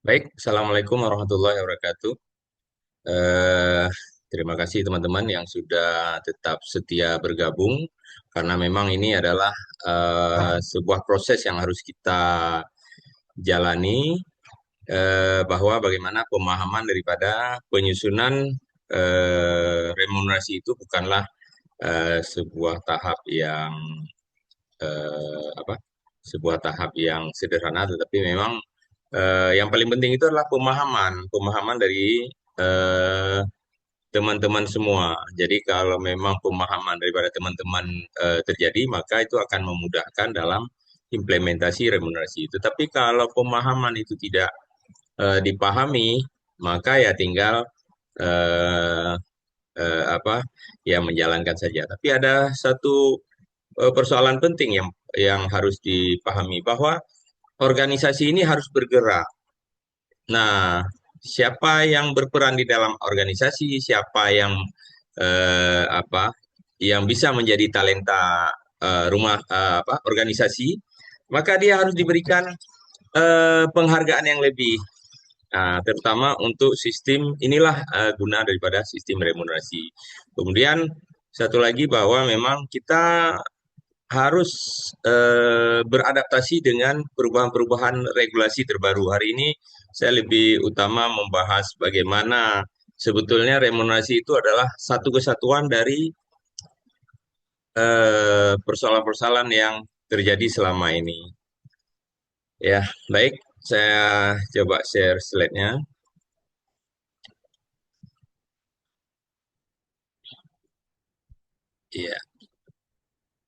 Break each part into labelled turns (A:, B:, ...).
A: Baik, Assalamualaikum warahmatullahi wabarakatuh. Eh, Terima kasih teman-teman yang sudah tetap setia bergabung, karena memang ini adalah sebuah proses yang harus kita jalani, bahwa bagaimana pemahaman daripada penyusunan remunerasi itu bukanlah sebuah tahap yang apa? Sebuah tahap yang sederhana, tetapi memang yang paling penting itu adalah pemahaman dari eh, teman-teman semua. Jadi kalau memang pemahaman daripada teman-teman terjadi, maka itu akan memudahkan dalam implementasi remunerasi itu. Tapi kalau pemahaman itu tidak dipahami, maka ya tinggal eh, apa ya menjalankan saja. Tapi ada satu persoalan penting yang harus dipahami, bahwa organisasi ini harus bergerak. Nah, siapa yang berperan di dalam organisasi, siapa yang apa yang bisa menjadi talenta organisasi, maka dia harus diberikan penghargaan yang lebih. Nah, terutama untuk sistem inilah guna daripada sistem remunerasi. Kemudian satu lagi, bahwa memang kita harus beradaptasi dengan perubahan-perubahan regulasi terbaru. Hari ini saya lebih utama membahas bagaimana sebetulnya remunerasi itu adalah satu kesatuan dari persoalan-persoalan yang terjadi selama ini. Ya, baik, saya coba share slide-nya. Iya.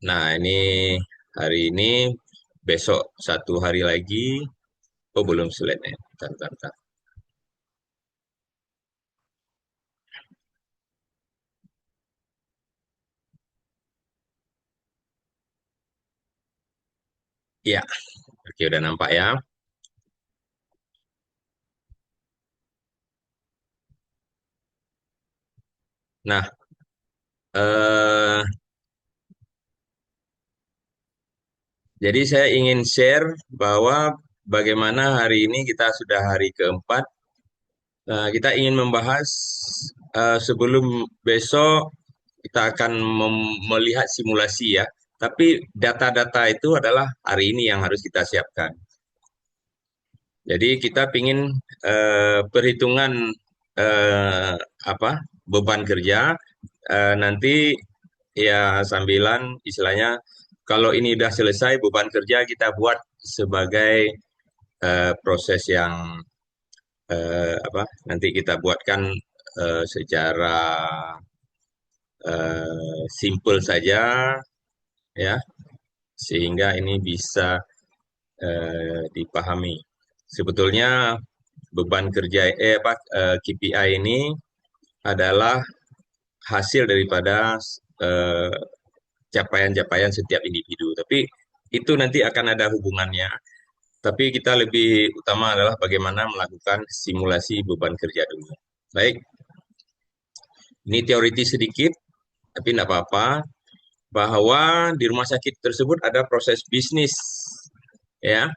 A: Nah, ini hari ini, besok satu hari lagi. Oh, belum slide-nya. Bentar, bentar, bentar. Iya, oke, udah nampak ya. Nah, eh, jadi saya ingin share bahwa bagaimana hari ini kita sudah hari keempat. Kita ingin membahas, sebelum besok kita akan melihat simulasi ya. Tapi data-data itu adalah hari ini yang harus kita siapkan. Jadi kita ingin perhitungan eh, apa beban kerja, nanti ya sambilan istilahnya, kalau ini sudah selesai beban kerja, kita buat sebagai proses yang nanti kita buatkan secara simple saja, ya, sehingga ini bisa dipahami. Sebetulnya beban kerja KPI ini adalah hasil daripada eh, capaian-capaian setiap individu. Tapi itu nanti akan ada hubungannya. Tapi kita lebih utama adalah bagaimana melakukan simulasi beban kerja dulu. Baik, ini teoritis sedikit, tapi tidak apa-apa, bahwa di rumah sakit tersebut ada proses bisnis, ya.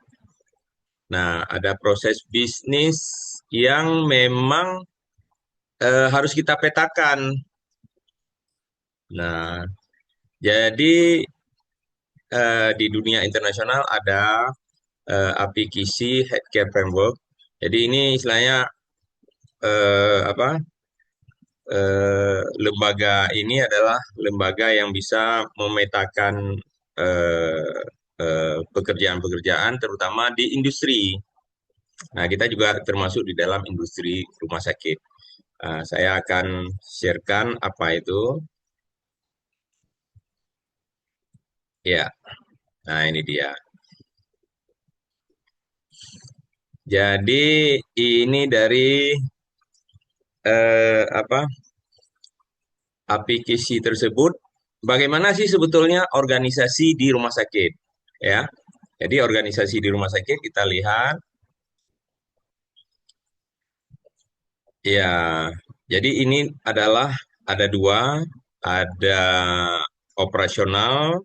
A: Nah, ada proses bisnis yang memang harus kita petakan. Nah, jadi di dunia internasional ada aplikasi healthcare framework. Jadi ini istilahnya apa? Lembaga ini adalah lembaga yang bisa memetakan eh, pekerjaan-pekerjaan terutama di industri. Nah, kita juga termasuk di dalam industri rumah sakit. Saya akan sharekan apa itu. Ya, nah ini dia. Jadi ini dari apa aplikasi tersebut. Bagaimana sih sebetulnya organisasi di rumah sakit? Ya, jadi organisasi di rumah sakit kita lihat. Ya, jadi ini adalah ada dua, ada operasional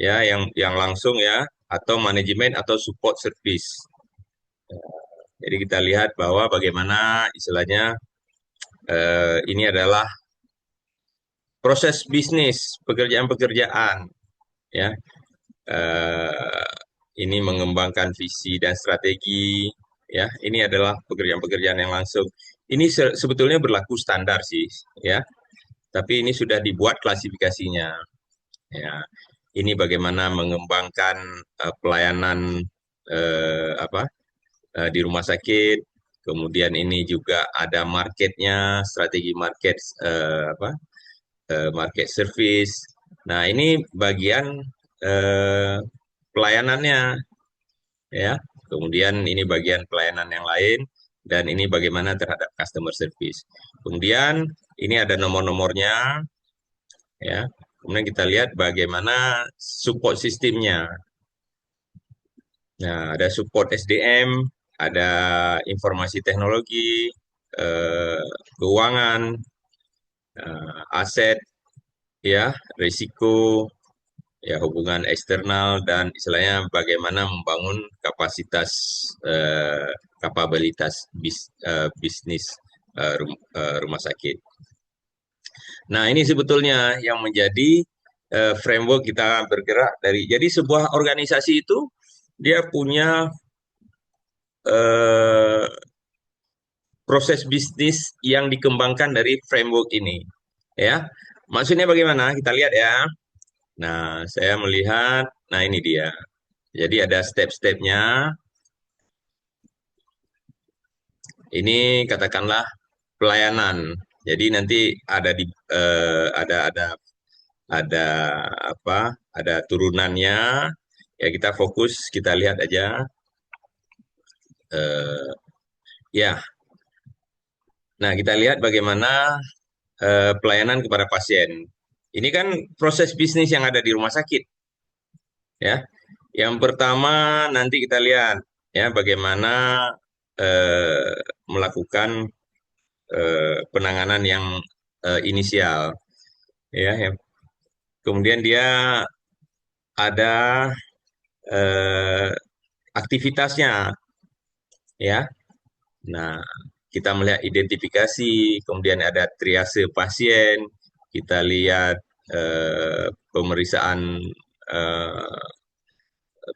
A: ya, yang langsung ya, atau manajemen atau support service. Jadi kita lihat bahwa bagaimana istilahnya ini adalah proses bisnis, pekerjaan-pekerjaan, ya. Eh, ini mengembangkan visi dan strategi, ya. Ini adalah pekerjaan-pekerjaan yang langsung. Ini sebetulnya berlaku standar sih, ya. Tapi ini sudah dibuat klasifikasinya, ya. Ini bagaimana mengembangkan pelayanan apa di rumah sakit. Kemudian ini juga ada marketnya, strategi market apa market service. Nah, ini bagian eh, pelayanannya, ya. Kemudian ini bagian pelayanan yang lain, dan ini bagaimana terhadap customer service. Kemudian ini ada nomor-nomornya, ya. Kemudian kita lihat bagaimana support sistemnya. Nah, ada support SDM, ada informasi teknologi, eh, keuangan, aset, ya, risiko, ya, hubungan eksternal, dan istilahnya bagaimana membangun kapasitas kapabilitas bisnis rumah sakit. Nah, ini sebetulnya yang menjadi framework kita bergerak dari. Jadi sebuah organisasi itu dia punya eh, proses bisnis yang dikembangkan dari framework ini, ya. Maksudnya bagaimana? Kita lihat ya. Nah, saya melihat, nah ini dia. Jadi ada step-stepnya. Ini katakanlah pelayanan. Jadi nanti ada di ada apa? Ada turunannya. Ya, kita fokus, kita lihat aja. eh, ya. Nah, kita lihat bagaimana pelayanan kepada pasien. Ini kan proses bisnis yang ada di rumah sakit, ya. Yang pertama nanti kita lihat, ya, bagaimana eh, melakukan penanganan yang inisial, ya. Kemudian dia ada eh, aktivitasnya, ya. Nah, kita melihat identifikasi, kemudian ada triase pasien, kita lihat pemeriksaan eh,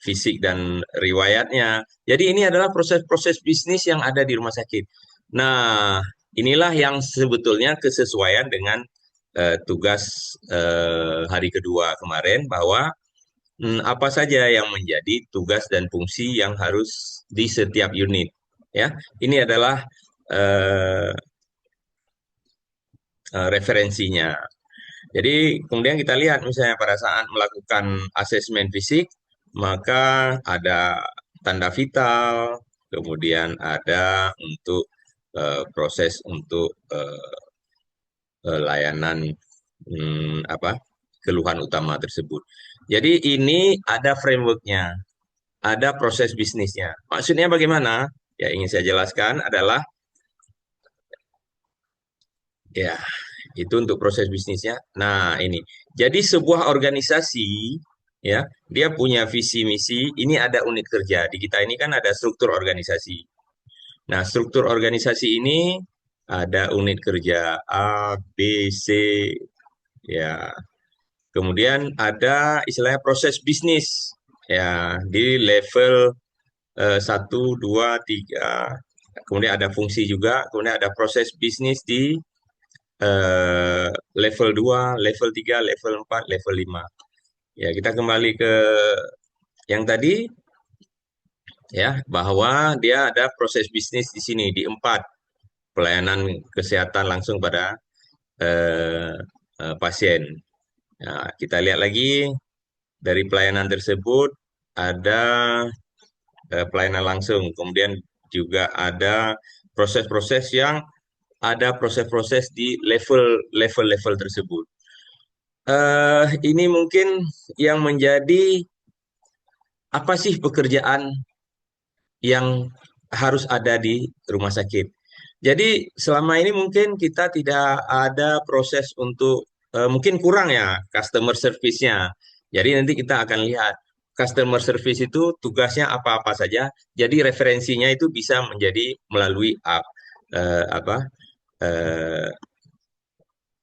A: fisik dan riwayatnya. Jadi ini adalah proses-proses bisnis yang ada di rumah sakit. Nah, inilah yang sebetulnya kesesuaian dengan tugas hari kedua kemarin, bahwa apa saja yang menjadi tugas dan fungsi yang harus di setiap unit. Ya, ini adalah eh, referensinya. Jadi kemudian kita lihat misalnya pada saat melakukan asesmen fisik, maka ada tanda vital, kemudian ada untuk proses untuk layanan apa keluhan utama tersebut. Jadi ini ada frameworknya, ada proses bisnisnya. Maksudnya bagaimana? Ya, ingin saya jelaskan adalah, ya, itu untuk proses bisnisnya. Nah, ini. Jadi sebuah organisasi, ya, dia punya visi misi, ini ada unit kerja. Di kita ini kan ada struktur organisasi. Nah, struktur organisasi ini ada unit kerja A, B, C, ya. Kemudian ada istilahnya proses bisnis, ya, di level 1, 2, 3. Kemudian ada fungsi juga, kemudian ada proses bisnis di level 2, level 3, level 4, level 5. Ya, kita kembali ke yang tadi, ya, bahwa dia ada proses bisnis di sini di 4, pelayanan kesehatan langsung pada eh, pasien. Nah, kita lihat lagi dari pelayanan tersebut ada pelayanan langsung, kemudian juga ada proses-proses yang ada proses-proses di level-level tersebut. Ini mungkin yang menjadi apa sih pekerjaan yang harus ada di rumah sakit. Jadi selama ini mungkin kita tidak ada proses untuk mungkin kurang ya customer service-nya. Jadi nanti kita akan lihat customer service itu tugasnya apa-apa saja. Jadi referensinya itu bisa menjadi melalui apa eh,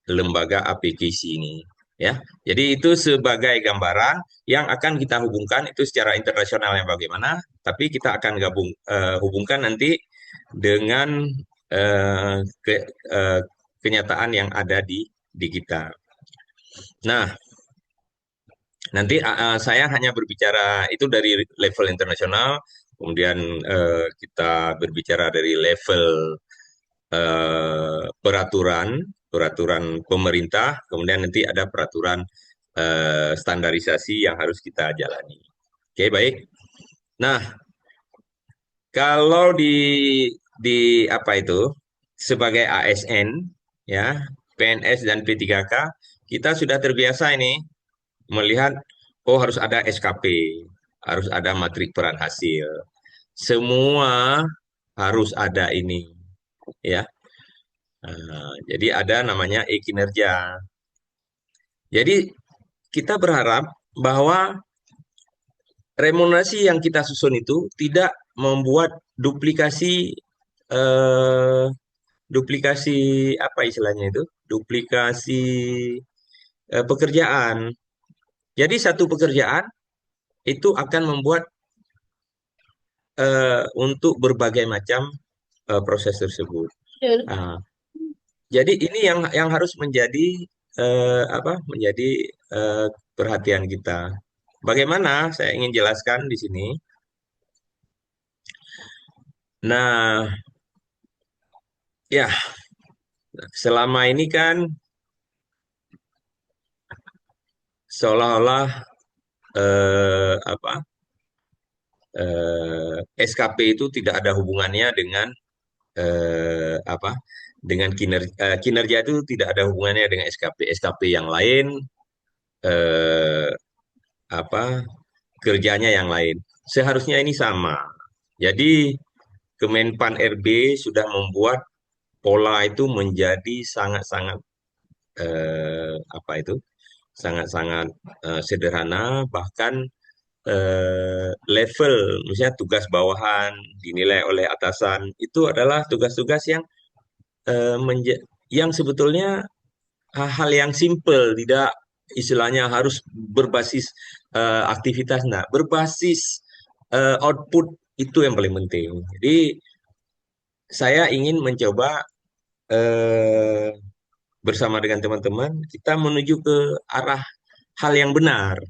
A: lembaga aplikasi ini, ya. Jadi itu sebagai gambaran yang akan kita hubungkan itu secara internasional yang bagaimana, tapi kita akan hubungkan nanti dengan eh, ke, eh, kenyataan yang ada di kita. Nah, nanti saya hanya berbicara itu dari level internasional, kemudian kita berbicara dari level peraturan, peraturan pemerintah, kemudian nanti ada peraturan standarisasi yang harus kita jalani. Oke, baik. Nah, kalau di apa itu sebagai ASN, ya, PNS dan P3K, kita sudah terbiasa ini melihat, oh, harus ada SKP, harus ada matrik peran hasil, semua harus ada ini, ya. Jadi ada namanya e-kinerja. Jadi kita berharap bahwa remunerasi yang kita susun itu tidak membuat duplikasi eh, duplikasi apa istilahnya itu? Duplikasi pekerjaan. Jadi satu pekerjaan itu akan membuat untuk berbagai macam proses tersebut.
B: Betul.
A: Nah, jadi ini yang harus menjadi apa? Menjadi eh, perhatian kita. Bagaimana? Saya ingin jelaskan di sini. Nah, ya, selama ini kan seolah-olah apa? SKP itu tidak ada hubungannya dengan apa? Dengan kinerja itu tidak ada hubungannya dengan SKP. SKP yang lain eh, apa? Kerjanya yang lain. Seharusnya ini sama. Jadi Kemenpan RB sudah membuat pola itu menjadi sangat-sangat apa itu? Sangat-sangat sederhana, bahkan level, misalnya tugas bawahan dinilai oleh atasan, itu adalah tugas-tugas yang yang sebetulnya hal-hal yang simple, tidak istilahnya harus berbasis aktivitas, nah berbasis output itu yang paling penting. Jadi saya ingin mencoba eh, bersama dengan teman-teman kita menuju ke arah hal yang benar.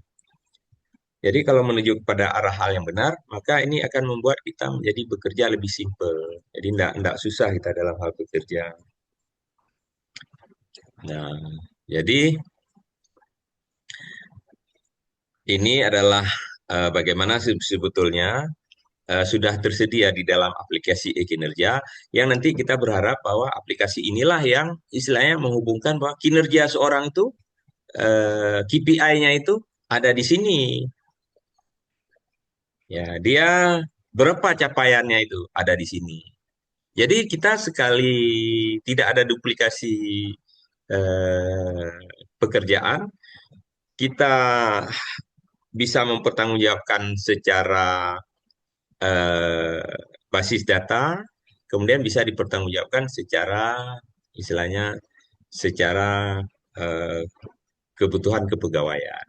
A: Jadi kalau menuju kepada arah hal yang benar, maka ini akan membuat kita menjadi bekerja lebih simpel. Jadi tidak susah kita dalam hal bekerja. Nah, jadi ini adalah bagaimana sebetulnya sudah tersedia di dalam aplikasi e-kinerja yang nanti kita berharap bahwa aplikasi inilah yang istilahnya menghubungkan bahwa kinerja seorang itu KPI-nya itu ada di sini. Ya, dia berapa capaiannya itu ada di sini. Jadi kita sekali tidak ada duplikasi pekerjaan, kita bisa mempertanggungjawabkan secara eh, basis data, kemudian bisa dipertanggungjawabkan secara istilahnya secara eh, kebutuhan kepegawaian.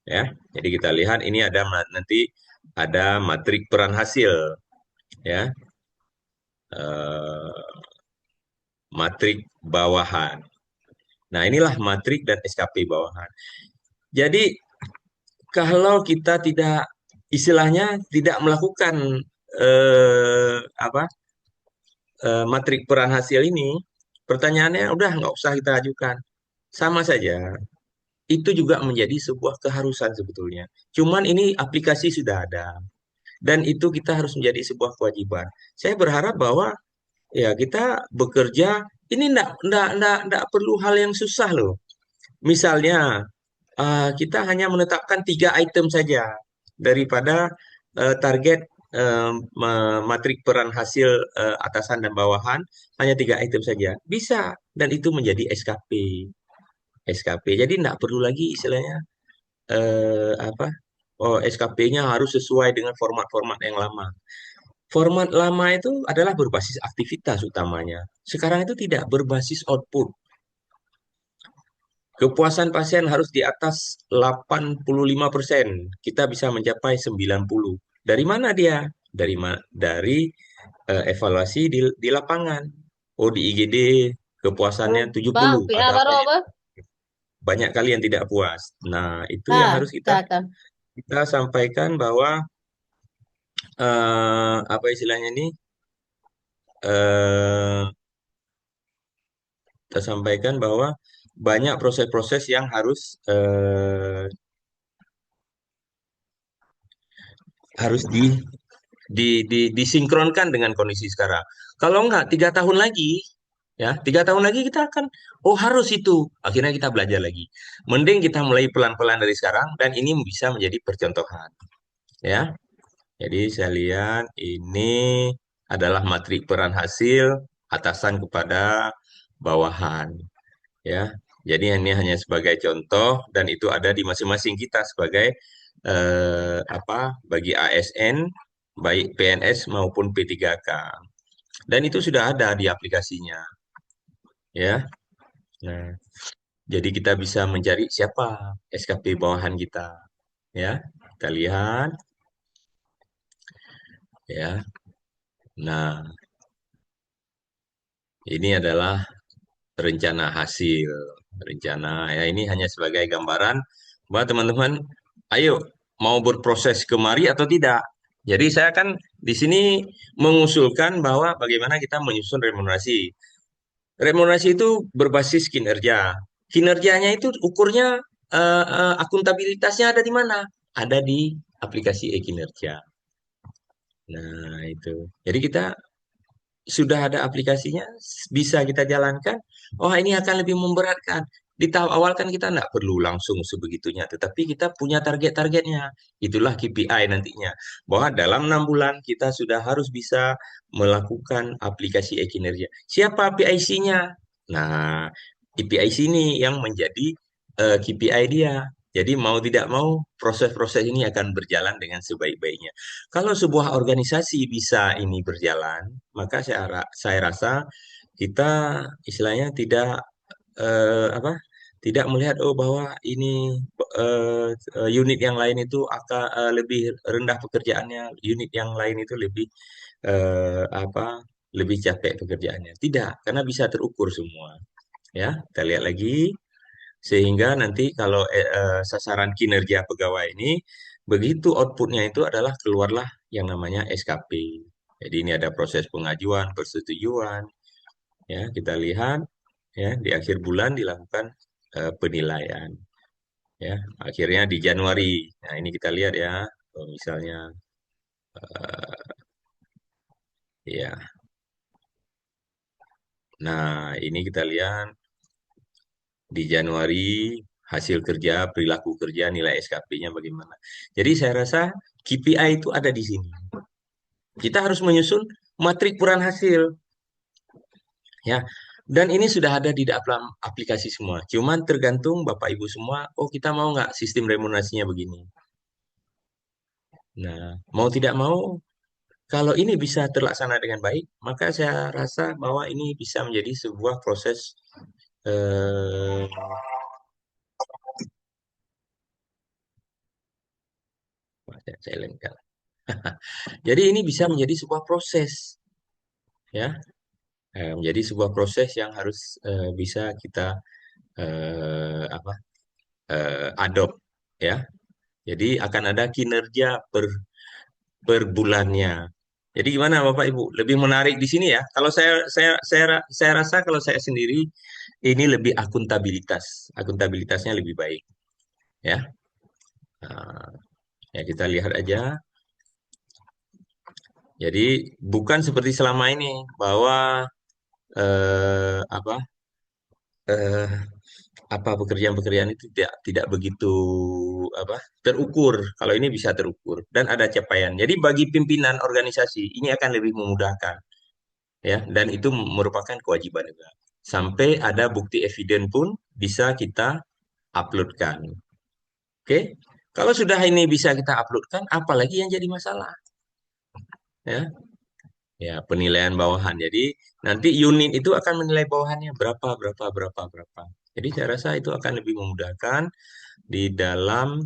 A: Ya, jadi kita lihat ini ada nanti ada matrik peran hasil, ya, eh, matrik bawahan. Nah, inilah matrik dan SKP bawahan. Jadi kalau kita tidak istilahnya tidak melakukan apa matrik peran hasil ini, pertanyaannya udah nggak usah kita ajukan, sama saja. Itu juga menjadi sebuah keharusan sebetulnya. Cuman ini aplikasi sudah ada dan itu kita harus menjadi sebuah kewajiban. Saya berharap bahwa ya kita bekerja ini enggak perlu hal yang susah loh. Misalnya kita hanya menetapkan 3 item saja daripada target matrik peran hasil atasan dan bawahan hanya 3 item saja bisa dan itu menjadi SKP. SKP. Jadi tidak perlu lagi istilahnya apa? oh SKP-nya harus sesuai dengan format-format yang lama. Format lama itu adalah berbasis aktivitas utamanya. Sekarang itu tidak berbasis output. Kepuasan pasien harus di atas 85%. Kita bisa mencapai 90. Dari mana dia? Dari evaluasi di lapangan. Oh, di IGD kepuasannya
B: Bang,
A: 70.
B: PA
A: Ada
B: baru
A: apa ya?
B: apa?
A: Banyak kali yang tidak puas. Nah, itu yang
B: Ah,
A: harus kita
B: catat.
A: kita sampaikan bahwa apa istilahnya ini? eh, Kita sampaikan bahwa banyak proses-proses yang harus disinkronkan dengan kondisi sekarang. Kalau enggak, 3 tahun lagi, ya 3 tahun lagi kita akan, oh harus itu. Akhirnya kita belajar lagi. Mending kita mulai pelan-pelan dari sekarang dan ini bisa menjadi percontohan, ya. Jadi saya lihat ini adalah matrik peran hasil atasan kepada bawahan, ya. Jadi ini hanya sebagai contoh dan itu ada di masing-masing kita sebagai bagi ASN baik PNS maupun P3K. Dan itu sudah ada di aplikasinya, ya. Nah, jadi kita bisa mencari siapa SKP bawahan kita, ya. Kita lihat, ya. Nah, ini adalah rencana hasil. Rencana ya ini hanya sebagai gambaran bahwa teman-teman, ayo mau berproses kemari atau tidak. Jadi saya kan di sini mengusulkan bahwa bagaimana kita menyusun remunerasi. Remunerasi itu berbasis kinerja. Kinerjanya itu ukurnya akuntabilitasnya ada di mana? Ada di aplikasi e-kinerja. Nah, itu. Jadi kita sudah ada aplikasinya, bisa kita jalankan. Oh, ini akan lebih memberatkan. Di tahap awal kan kita nggak perlu langsung sebegitunya, tetapi kita punya target-targetnya. Itulah KPI nantinya. Bahwa dalam 6 bulan kita sudah harus bisa melakukan aplikasi e-kinerja. Siapa PIC-nya? Nah, PIC ini yang menjadi KPI dia. Jadi mau tidak mau proses-proses ini akan berjalan dengan sebaik-baiknya. Kalau sebuah organisasi bisa ini berjalan, maka saya rasa kita istilahnya tidak tidak melihat oh bahwa ini unit yang lain itu akan lebih rendah pekerjaannya, unit yang lain itu lebih eh, apa lebih capek pekerjaannya. Tidak, karena bisa terukur semua. Ya, kita lihat lagi sehingga nanti kalau sasaran kinerja pegawai ini begitu outputnya itu adalah keluarlah yang namanya SKP. Jadi ini ada proses pengajuan, persetujuan, ya kita lihat ya di akhir bulan dilakukan penilaian, ya akhirnya di Januari. Nah ini kita lihat ya, misalnya ya, nah ini kita lihat di Januari hasil kerja, perilaku kerja, nilai SKP-nya bagaimana. Jadi saya rasa KPI itu ada di sini. Kita harus menyusun matrik peran hasil, ya. Dan ini sudah ada di dalam aplikasi semua. Cuman tergantung Bapak Ibu semua, oh kita mau nggak sistem remunerasinya begini. Nah, mau tidak mau, kalau ini bisa terlaksana dengan baik, maka saya rasa bahwa ini bisa menjadi sebuah proses eh, saya lengkap. Jadi ini bisa menjadi sebuah proses, ya. Menjadi sebuah proses yang harus bisa kita apa adopt, ya. Jadi akan ada kinerja per bulannya. Jadi gimana Bapak Ibu? Lebih menarik di sini ya. Kalau saya rasa kalau saya sendiri ini lebih akuntabilitas. Akuntabilitasnya lebih baik, ya. Nah, ya kita lihat aja. Jadi bukan seperti selama ini bahwa apa eh, apa pekerjaan-pekerjaan itu tidak begitu apa terukur. Kalau ini bisa terukur dan ada capaian. Jadi bagi pimpinan organisasi ini akan lebih memudahkan, ya, dan itu merupakan kewajiban juga. Sampai ada bukti eviden pun bisa kita uploadkan. Oke. Kalau sudah ini bisa kita uploadkan, apalagi yang jadi masalah, ya. Ya, penilaian bawahan. Jadi nanti unit itu akan menilai bawahannya berapa, berapa, berapa, berapa. Jadi saya rasa itu akan lebih memudahkan di dalam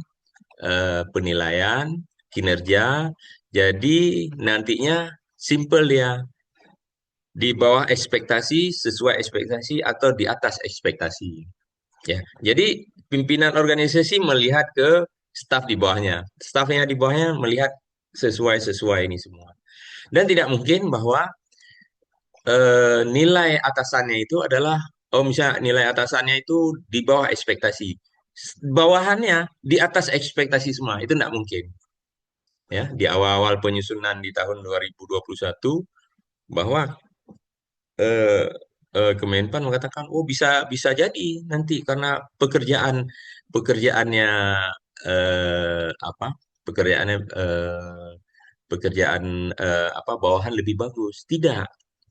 A: penilaian kinerja. Jadi nantinya simple ya, di bawah ekspektasi, sesuai ekspektasi, atau di atas ekspektasi. Ya, jadi pimpinan organisasi melihat ke staf di bawahnya, stafnya di bawahnya melihat sesuai ini semua. Dan tidak mungkin bahwa nilai atasannya itu adalah, oh misalnya nilai atasannya itu di bawah ekspektasi, bawahannya di atas ekspektasi semua, itu tidak mungkin. Ya, di awal-awal penyusunan di tahun 2021 bahwa eh, Kemenpan mengatakan, oh bisa bisa jadi nanti karena pekerjaannya apa pekerjaannya pekerjaan apa bawahan lebih bagus. Tidak.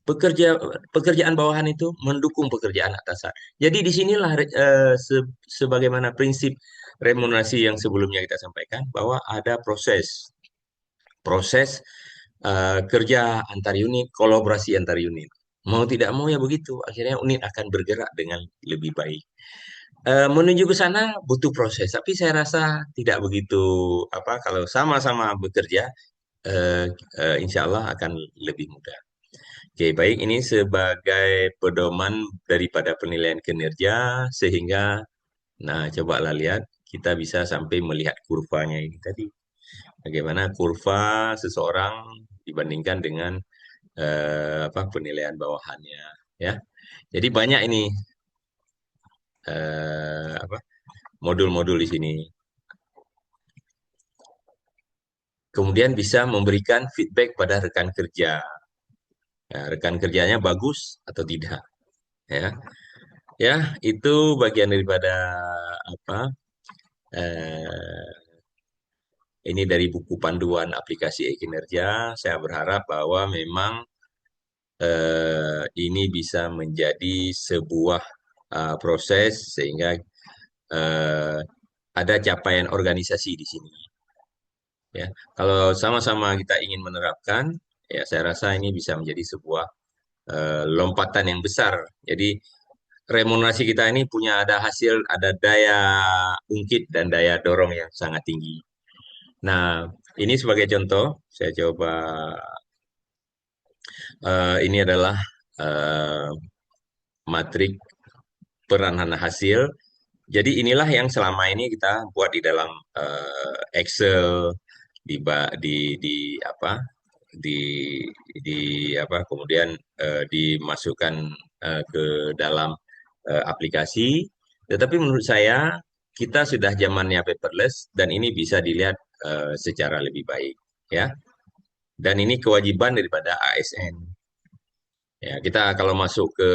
A: Pekerjaan bawahan itu mendukung pekerjaan atasan. Jadi disinilah sebagaimana prinsip remunerasi yang sebelumnya kita sampaikan bahwa ada proses proses kerja antar unit, kolaborasi antar unit. Mau tidak mau ya begitu. Akhirnya unit akan bergerak dengan lebih baik. Menuju ke sana butuh proses, tapi saya rasa tidak begitu apa kalau sama-sama bekerja, eh, insya Allah akan lebih mudah. Oke, baik ini sebagai pedoman daripada penilaian kinerja sehingga, nah cobalah lihat kita bisa sampai melihat kurvanya ini tadi. Bagaimana kurva seseorang dibandingkan dengan apa penilaian bawahannya, ya. Jadi banyak ini apa modul-modul di sini. Kemudian bisa memberikan feedback pada rekan kerja. Ya, rekan kerjanya bagus atau tidak, ya. Ya, itu bagian daripada apa eh, ini dari buku panduan aplikasi e-kinerja. Saya berharap bahwa memang ini bisa menjadi sebuah proses sehingga eh, ada capaian organisasi di sini. Ya, kalau sama-sama kita ingin menerapkan, ya saya rasa ini bisa menjadi sebuah lompatan yang besar. Jadi remunerasi kita ini punya ada hasil, ada daya ungkit dan daya dorong yang sangat tinggi. Nah, ini sebagai contoh, saya coba ini adalah eh, matrik peranan hasil. Jadi inilah yang selama ini kita buat di dalam Excel, di apa, di di apa, kemudian dimasukkan ke dalam aplikasi. Tetapi menurut saya kita sudah zamannya paperless dan ini bisa dilihat secara lebih baik, ya. Dan ini kewajiban daripada ASN. Ya, kita kalau masuk ke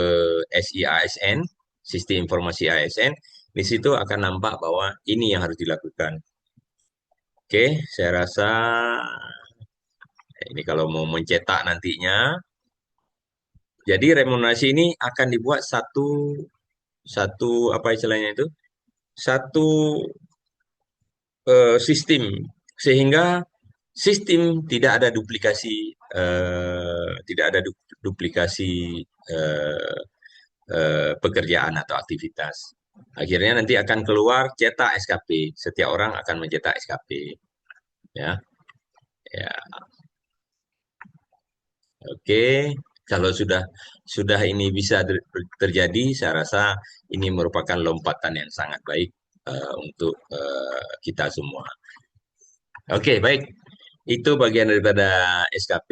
A: SI ASN, Sistem Informasi ASN, di situ akan nampak bahwa ini yang harus dilakukan. Oke, saya rasa ini kalau mau mencetak nantinya, jadi remunerasi ini akan dibuat satu satu apa istilahnya itu, satu sistem sehingga sistem tidak ada duplikasi, tidak ada duplikasi eh, pekerjaan atau aktivitas. Akhirnya nanti akan keluar cetak SKP. Setiap orang akan mencetak SKP. Ya, ya, oke. Kalau sudah ini bisa terjadi, saya rasa ini merupakan lompatan yang sangat baik untuk kita semua. Oke, baik. Itu bagian daripada SKP.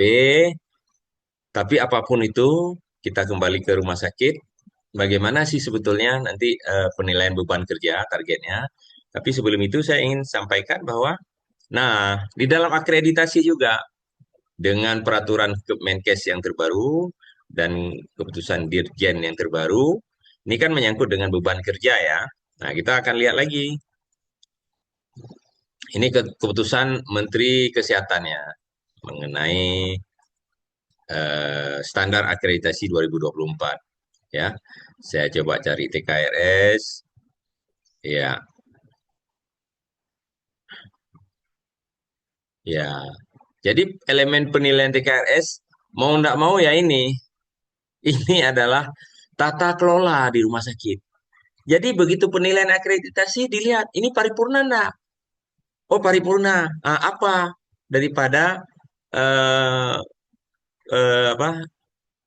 A: Tapi apapun itu, kita kembali ke rumah sakit. Bagaimana sih sebetulnya nanti penilaian beban kerja targetnya? Tapi sebelum itu saya ingin sampaikan bahwa, nah, di dalam akreditasi juga dengan peraturan Kemenkes yang terbaru dan keputusan Dirjen yang terbaru, ini kan menyangkut dengan beban kerja ya. Nah, kita akan lihat lagi. Ini keputusan Menteri Kesehatannya mengenai standar akreditasi 2024. Ya, saya coba cari TKRS. Ya, Ya, jadi elemen penilaian TKRS mau nggak mau ya ini adalah tata kelola di rumah sakit. Jadi begitu penilaian akreditasi dilihat ini paripurna enggak? Oh paripurna. Ah, apa daripada eh, apa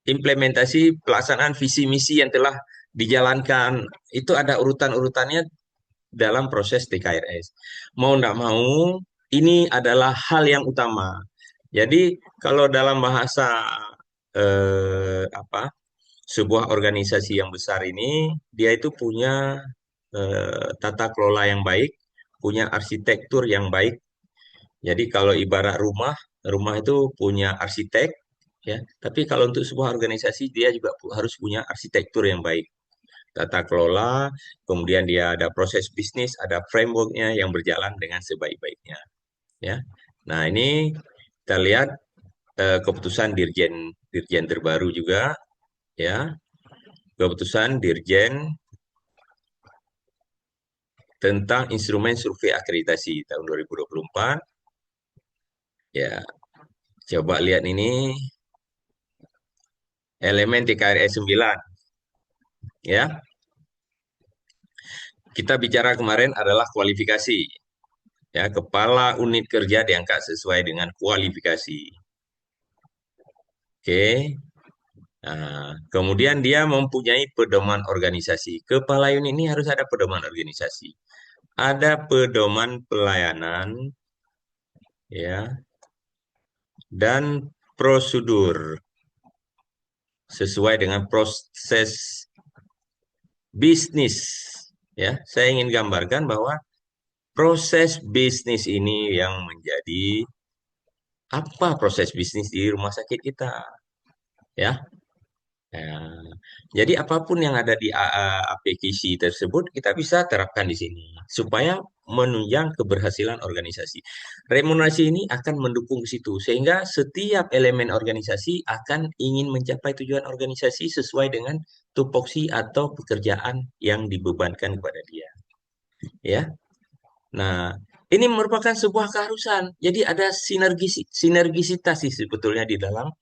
A: implementasi pelaksanaan visi misi yang telah dijalankan itu ada urutan-urutannya dalam proses TKRS. Mau tidak mau ini adalah hal yang utama. Jadi kalau dalam bahasa apa sebuah organisasi yang besar ini dia itu punya tata kelola yang baik, punya arsitektur yang baik. Jadi kalau ibarat rumah, rumah itu punya arsitek, ya. Tapi kalau untuk sebuah organisasi dia juga harus punya arsitektur yang baik. Tata kelola, kemudian dia ada proses bisnis, ada frameworknya yang berjalan dengan sebaik-baiknya, ya. Nah ini kita lihat keputusan dirjen dirjen terbaru juga, ya. Keputusan dirjen tentang instrumen survei akreditasi tahun 2024. Ya, coba lihat ini elemen TKRS 9. Ya, kita bicara kemarin adalah kualifikasi. Ya, kepala unit kerja diangkat sesuai dengan kualifikasi. Oke. Nah, kemudian dia mempunyai pedoman organisasi. Kepala unit ini harus ada pedoman organisasi. Ada pedoman pelayanan, ya, dan prosedur sesuai dengan proses bisnis. Ya, saya ingin gambarkan bahwa proses bisnis ini yang menjadi apa proses bisnis di rumah sakit kita, ya. Nah, jadi apapun yang ada di aplikasi tersebut kita bisa terapkan di sini supaya menunjang keberhasilan organisasi. Remunerasi ini akan mendukung ke situ sehingga setiap elemen organisasi akan ingin mencapai tujuan organisasi sesuai dengan tupoksi atau pekerjaan yang dibebankan kepada dia, ya. Nah, ini merupakan sebuah keharusan. Jadi ada sinergisitas sih sebetulnya di dalam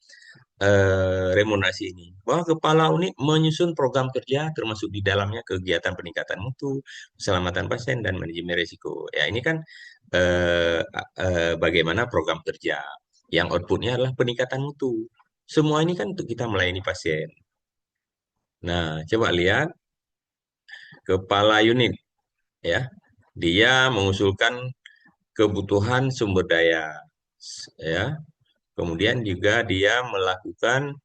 A: remunerasi ini. Bahwa kepala unit menyusun program kerja termasuk di dalamnya kegiatan peningkatan mutu, keselamatan pasien dan manajemen risiko. Ya, ini kan bagaimana program kerja yang outputnya adalah peningkatan mutu. Semua ini kan untuk kita melayani pasien. Nah, coba lihat kepala unit, ya. Dia mengusulkan kebutuhan sumber daya, ya. Kemudian juga dia melakukan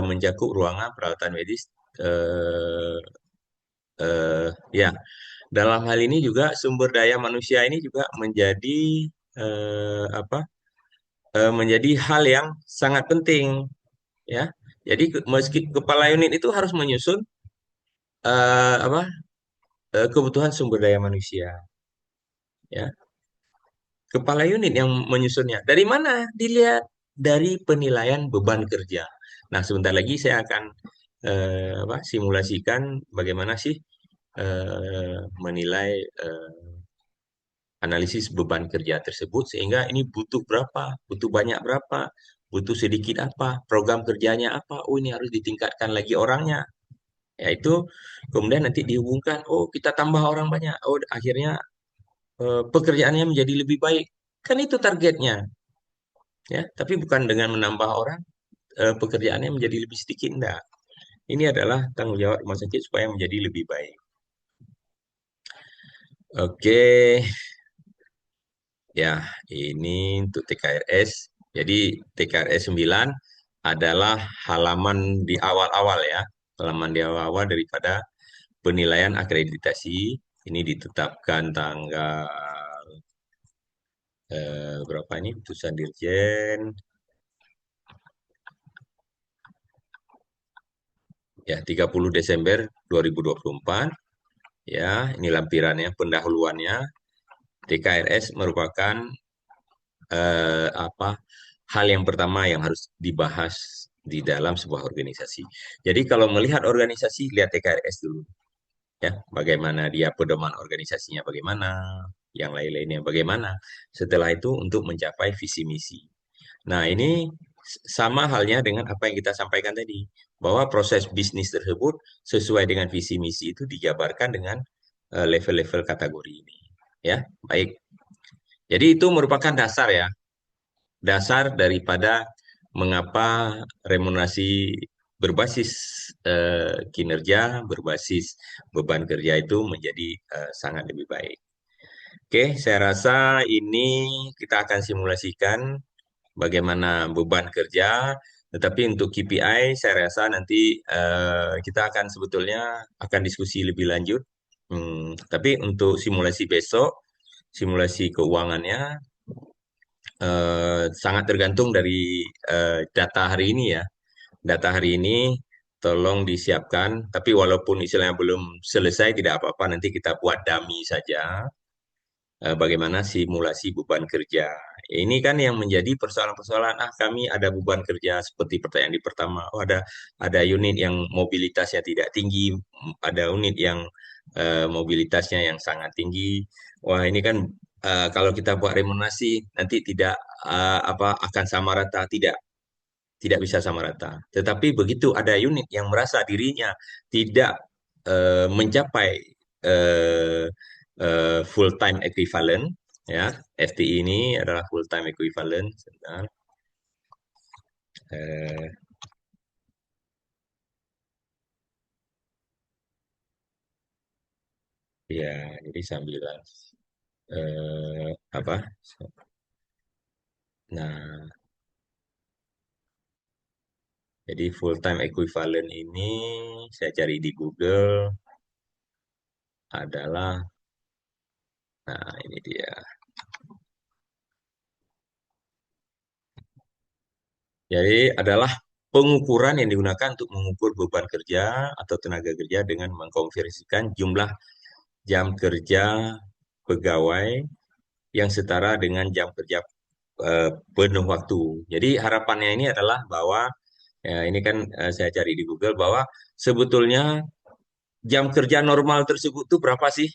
A: mencakup ruangan peralatan medis. eh, ya, dalam hal ini juga sumber daya manusia ini juga menjadi apa? Menjadi hal yang sangat penting, ya. Jadi meski kepala unit itu harus menyusun apa? Kebutuhan sumber daya manusia, ya. Kepala unit yang menyusunnya. Dari mana? Dilihat dari penilaian beban kerja. Nah, sebentar lagi saya akan apa, simulasikan bagaimana sih menilai analisis beban kerja tersebut sehingga ini butuh berapa, butuh banyak berapa, butuh sedikit apa, program kerjanya apa, oh ini harus ditingkatkan lagi orangnya. Yaitu kemudian nanti dihubungkan, oh kita tambah orang banyak, oh akhirnya pekerjaannya menjadi lebih baik. Kan itu targetnya, ya. Tapi bukan dengan menambah orang pekerjaannya menjadi lebih sedikit, enggak. Ini adalah tanggung jawab rumah sakit supaya menjadi lebih baik. Oke, ya, ini untuk TKRS. Jadi TKRS 9 adalah halaman di awal-awal, ya. Halaman di awal-awal daripada penilaian akreditasi. Ini ditetapkan tanggal berapa ini putusan Dirjen. Ya, 30 Desember 2024. Ya, ini lampirannya, pendahuluannya. TKRS merupakan apa hal yang pertama yang harus dibahas di dalam sebuah organisasi. Jadi kalau melihat organisasi, lihat TKRS dulu, ya, bagaimana dia pedoman organisasinya, bagaimana, yang lain-lainnya. Bagaimana setelah itu untuk mencapai visi misi. Nah, ini sama halnya dengan apa yang kita sampaikan tadi, bahwa proses bisnis tersebut sesuai dengan visi misi itu dijabarkan dengan level-level kategori ini. Ya, baik. Jadi itu merupakan dasar ya, dasar daripada mengapa remunerasi berbasis kinerja, berbasis beban kerja itu menjadi sangat lebih baik. Oke, saya rasa ini kita akan simulasikan bagaimana beban kerja, tetapi untuk KPI saya rasa nanti kita akan sebetulnya akan diskusi lebih lanjut. Tapi untuk simulasi besok, simulasi keuangannya sangat tergantung dari data hari ini ya. Data hari ini tolong disiapkan, tapi walaupun istilahnya belum selesai tidak apa-apa, nanti kita buat dummy saja bagaimana simulasi beban kerja. Ini kan yang menjadi persoalan-persoalan, kami ada beban kerja seperti pertanyaan di pertama, oh ada unit yang mobilitasnya tidak tinggi, ada unit yang mobilitasnya yang sangat tinggi. Wah, ini kan kalau kita buat remunerasi nanti tidak akan sama rata, tidak bisa sama rata. Tetapi begitu ada unit yang merasa dirinya tidak mencapai eh, full time equivalent, ya, FTE ini adalah full time equivalent. Sebentar. Eh, ya, jadi sambil apa? Nah, jadi full time equivalent ini saya cari di Google adalah, nah ini dia. Jadi adalah pengukuran yang digunakan untuk mengukur beban kerja atau tenaga kerja dengan mengkonversikan jumlah jam kerja pegawai yang setara dengan jam kerja penuh waktu. Jadi harapannya ini adalah bahwa ya, ini kan saya cari di Google bahwa sebetulnya jam kerja normal tersebut tuh berapa sih?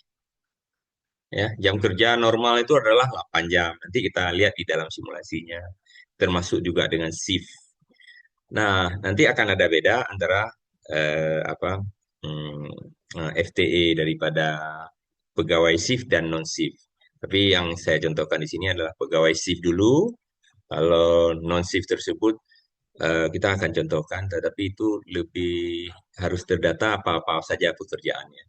A: Ya, jam kerja normal itu adalah 8 jam. Nanti kita lihat di dalam simulasinya, termasuk juga dengan shift. Nah, nanti akan ada beda antara apa FTE daripada pegawai shift dan non shift. Tapi yang saya contohkan di sini adalah pegawai shift dulu. Kalau non shift tersebut kita akan contohkan, tetapi itu lebih harus terdata apa-apa saja pekerjaannya.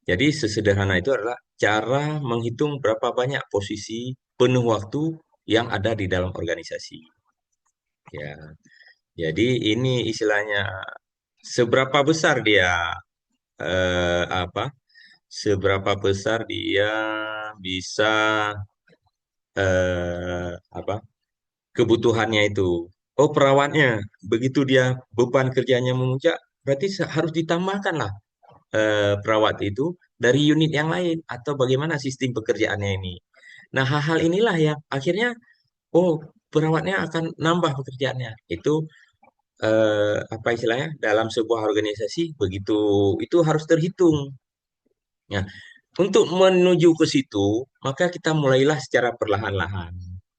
A: Jadi sesederhana itu adalah cara menghitung berapa banyak posisi penuh waktu yang ada di dalam organisasi. Ya, jadi ini istilahnya seberapa besar dia apa? Seberapa besar dia bisa apa? Kebutuhannya itu. Oh, perawatnya begitu dia beban kerjanya memuncak, berarti harus ditambahkan lah perawat itu dari unit yang lain atau bagaimana sistem pekerjaannya ini. Nah, hal-hal inilah yang akhirnya oh, perawatnya akan nambah pekerjaannya. Itu apa istilahnya dalam sebuah organisasi begitu itu harus terhitung. Nah, untuk menuju ke situ, maka kita mulailah secara perlahan-lahan.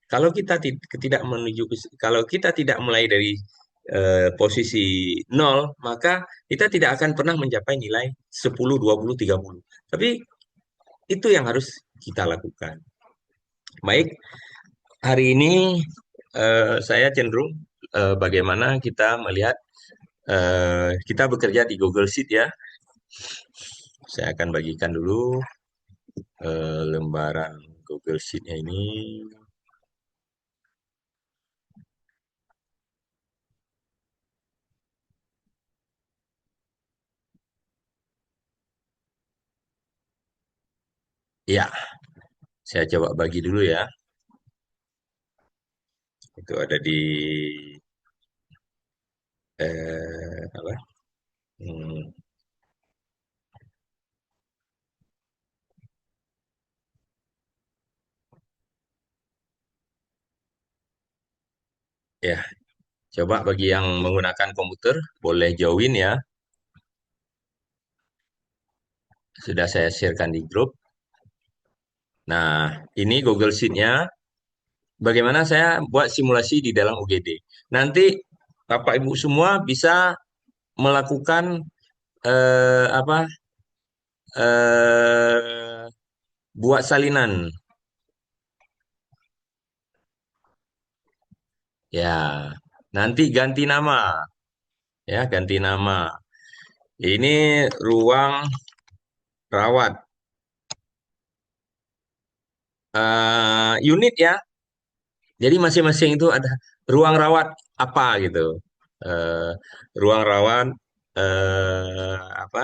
A: Kalau kita tidak menuju kalau kita tidak mulai dari posisi nol, maka kita tidak akan pernah mencapai nilai 10, 20, 30. Tapi itu yang harus kita lakukan. Baik, hari ini saya cenderung bagaimana kita melihat kita bekerja di Google Sheet ya. Saya akan bagikan dulu lembaran Google Sheet-nya ini. Ya, saya coba bagi dulu ya. Itu ada di apa? Hmm, ya, coba bagi yang menggunakan komputer boleh join ya. Sudah saya sharekan di grup. Nah, ini Google Sheet-nya. Bagaimana saya buat simulasi di dalam UGD. Nanti Bapak Ibu semua bisa melakukan apa eh, buat salinan. Ya, nanti ganti nama, ya ganti nama. Ini ruang rawat unit ya. Jadi masing-masing itu ada ruang rawat apa gitu. Eh, ruang rawat apa?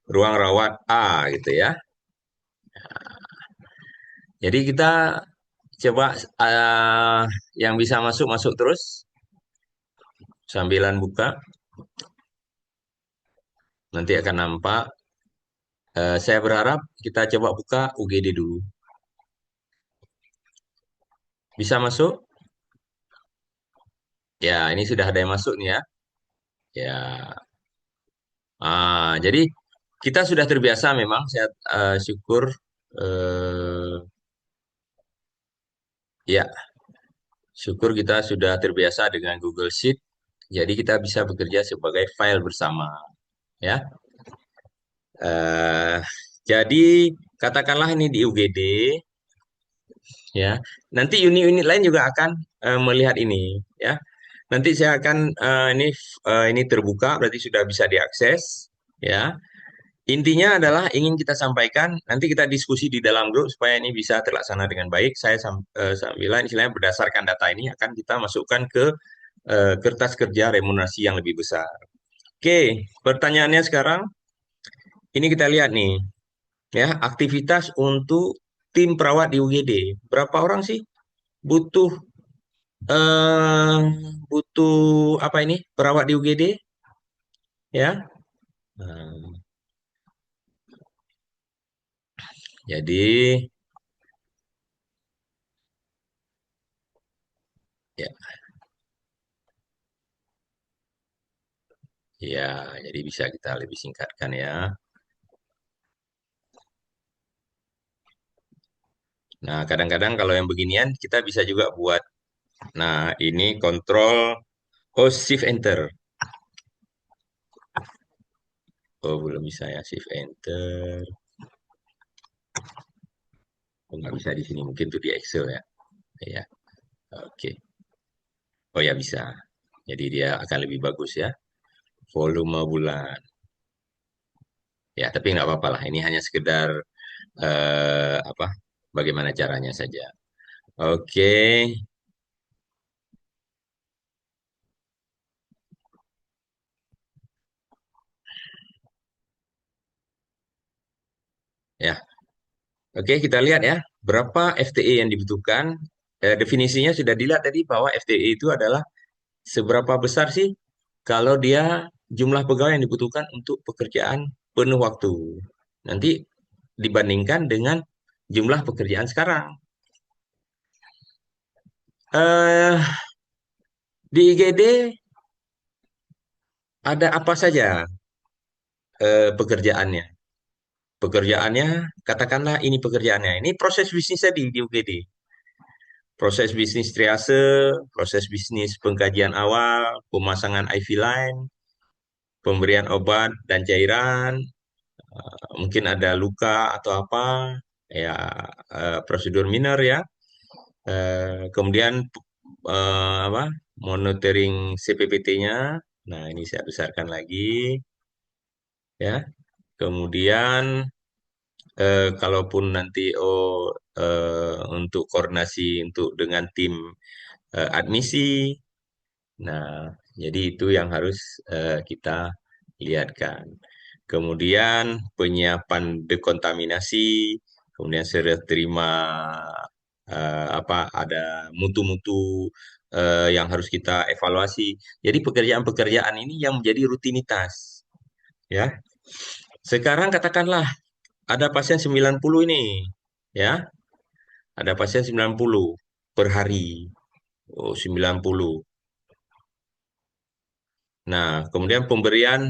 A: Ruang rawat A gitu ya. Jadi kita coba yang bisa masuk masuk terus sambilan buka. Nanti akan nampak. Saya berharap kita coba buka UGD dulu. Bisa masuk? Ya, ini sudah ada yang masuk nih ya. Ya, jadi kita sudah terbiasa memang. Saya syukur. eh, ya, syukur kita sudah terbiasa dengan Google Sheet. Jadi kita bisa bekerja sebagai file bersama. Ya, eh, jadi katakanlah ini di UGD. Ya, nanti unit-unit lain juga akan melihat ini. Ya, nanti saya akan ini terbuka, berarti sudah bisa diakses. Ya, intinya adalah ingin kita sampaikan, nanti kita diskusi di dalam grup supaya ini bisa terlaksana dengan baik. Saya sambilan istilahnya berdasarkan data ini akan kita masukkan ke kertas kerja remunerasi yang lebih besar. Oke, pertanyaannya sekarang, ini kita lihat nih, ya aktivitas untuk tim perawat di UGD. Berapa orang sih butuh eh butuh apa ini perawat di UGD ya? Nah, jadi ya ya jadi bisa kita lebih singkatkan ya. Nah, kadang-kadang kalau yang beginian kita bisa juga buat. Nah, ini kontrol shift enter. Oh, belum bisa ya shift enter. Oh, nggak bisa di sini. Mungkin tuh di Excel ya. Ya, oke. Oh ya bisa. Jadi dia akan lebih bagus ya. Volume bulan. Ya, tapi nggak apa-apa lah. Ini hanya sekedar apa? Bagaimana caranya saja. Oke. Ya, oke kita lihat ya. Berapa FTE yang dibutuhkan? Definisinya sudah dilihat tadi bahwa FTE itu adalah seberapa besar sih kalau dia jumlah pegawai yang dibutuhkan untuk pekerjaan penuh waktu. Nanti dibandingkan dengan jumlah pekerjaan sekarang. Eh, di IGD ada apa saja pekerjaannya? Pekerjaannya, katakanlah ini pekerjaannya. Ini proses bisnis tadi di UGD. Proses bisnis triase, proses bisnis pengkajian awal, pemasangan IV line, pemberian obat dan cairan, mungkin ada luka atau apa, ya prosedur minor ya. Kemudian apa? Monitoring CPPT-nya. Nah, ini saya besarkan lagi ya. Kemudian kalaupun nanti untuk koordinasi untuk dengan tim admisi. Nah, jadi itu yang harus kita lihatkan. Kemudian penyiapan dekontaminasi, kemudian serah terima apa ada mutu-mutu yang harus kita evaluasi. Jadi pekerjaan-pekerjaan ini yang menjadi rutinitas, ya. Sekarang katakanlah ada pasien 90 ini, ya. Ada pasien 90 per hari. Oh, 90. Nah, kemudian pemberian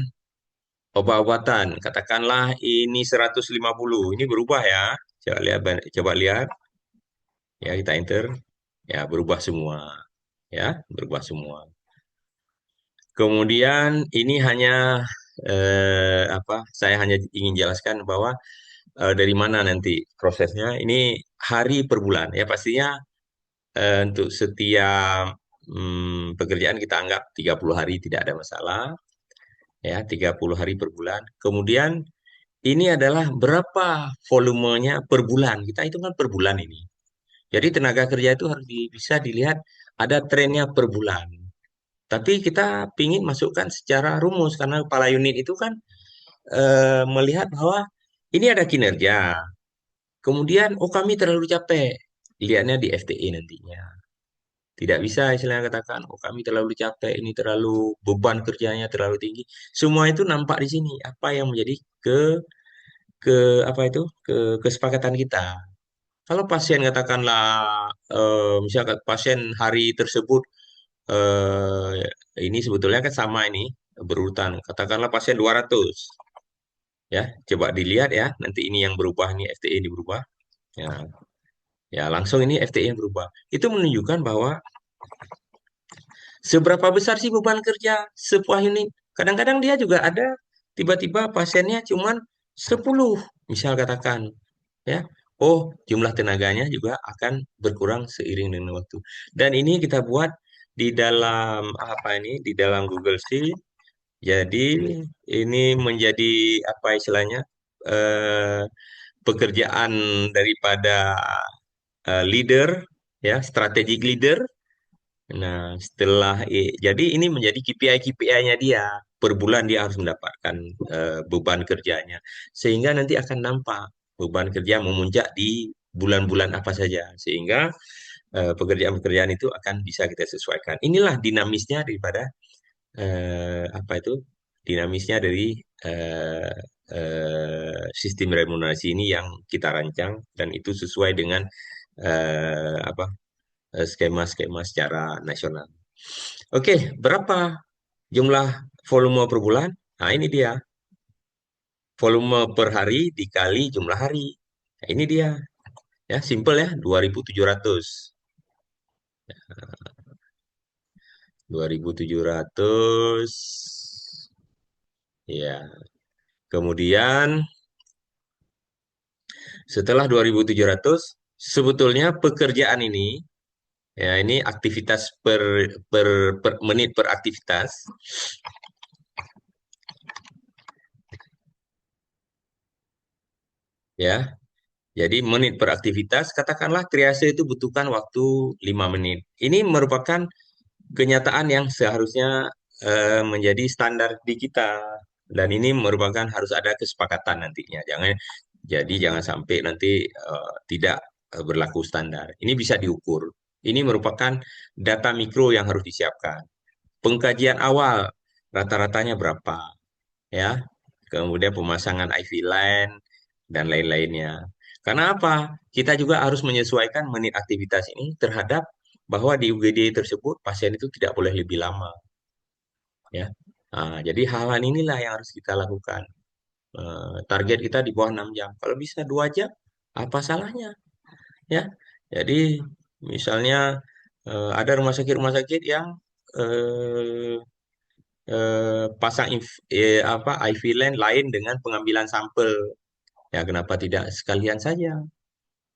A: obat-obatan, katakanlah ini 150. Ini berubah ya. Coba lihat, coba lihat. Ya, kita enter, ya berubah semua, ya berubah semua. Kemudian ini hanya apa? Saya hanya ingin jelaskan bahwa dari mana nanti prosesnya. Ini hari per bulan, ya pastinya untuk setiap pekerjaan kita anggap 30 hari tidak ada masalah, ya 30 hari per bulan. Kemudian ini adalah berapa volumenya per bulan. Kita hitungkan per bulan ini. Jadi tenaga kerja itu harus bisa dilihat ada trennya per bulan. Tapi kita ingin masukkan secara rumus karena kepala unit itu kan melihat bahwa ini ada kinerja. Kemudian, oh kami terlalu capek. Lihatnya di FTE nantinya. Tidak bisa istilahnya katakan, oh kami terlalu capek, ini terlalu beban kerjanya terlalu tinggi. Semua itu nampak di sini. Apa yang menjadi ke apa itu kesepakatan kita. Kalau pasien katakanlah misalkan pasien hari tersebut eh, ini sebetulnya kan sama ini berurutan. Katakanlah pasien 200 ya. Coba dilihat ya, nanti ini yang berubah nih FTE ini berubah. Ya, ya langsung ini FTE yang berubah. Itu menunjukkan bahwa seberapa besar sih beban kerja sebuah unit. Kadang-kadang dia juga ada tiba-tiba pasiennya cuman 10 misal katakan ya. Oh, jumlah tenaganya juga akan berkurang seiring dengan waktu. Dan ini kita buat di dalam apa ini? Di dalam Google Sheet. Jadi ini menjadi apa istilahnya? eh, Pekerjaan daripada leader ya, strategic leader. Nah, jadi ini menjadi KPI-KPI-nya dia. Per bulan dia harus mendapatkan beban kerjanya. Sehingga nanti akan nampak beban kerja memuncak di bulan-bulan apa saja. Sehingga pekerjaan-pekerjaan itu akan bisa kita sesuaikan. Inilah dinamisnya daripada apa itu? Dinamisnya dari eh, sistem remunerasi ini yang kita rancang dan itu sesuai dengan apa skema-skema secara nasional. Oke, berapa jumlah volume per bulan? Nah, ini dia. Volume per hari dikali jumlah hari. Nah, ini dia. Ya, simple ya, 2.700. 2.700. Ya. Kemudian setelah 2.700, sebetulnya pekerjaan ini ya ini aktivitas per menit per aktivitas ya. Jadi menit per aktivitas, katakanlah triase itu butuhkan waktu 5 menit. Ini merupakan kenyataan yang seharusnya menjadi standar di kita. Dan ini merupakan harus ada kesepakatan nantinya. Jangan sampai nanti tidak berlaku standar. Ini bisa diukur. Ini merupakan data mikro yang harus disiapkan. Pengkajian awal rata-ratanya berapa, ya? Kemudian pemasangan IV line dan lain-lainnya. Karena apa? Kita juga harus menyesuaikan menit aktivitas ini terhadap bahwa di UGD tersebut pasien itu tidak boleh lebih lama, ya. Nah, jadi hal-hal inilah yang harus kita lakukan. Target kita di bawah 6 jam. Kalau bisa 2 jam, apa salahnya, ya? Jadi misalnya ada rumah sakit yang eh, pasang apa IV line lain dengan pengambilan sampel. Ya, kenapa tidak sekalian saja?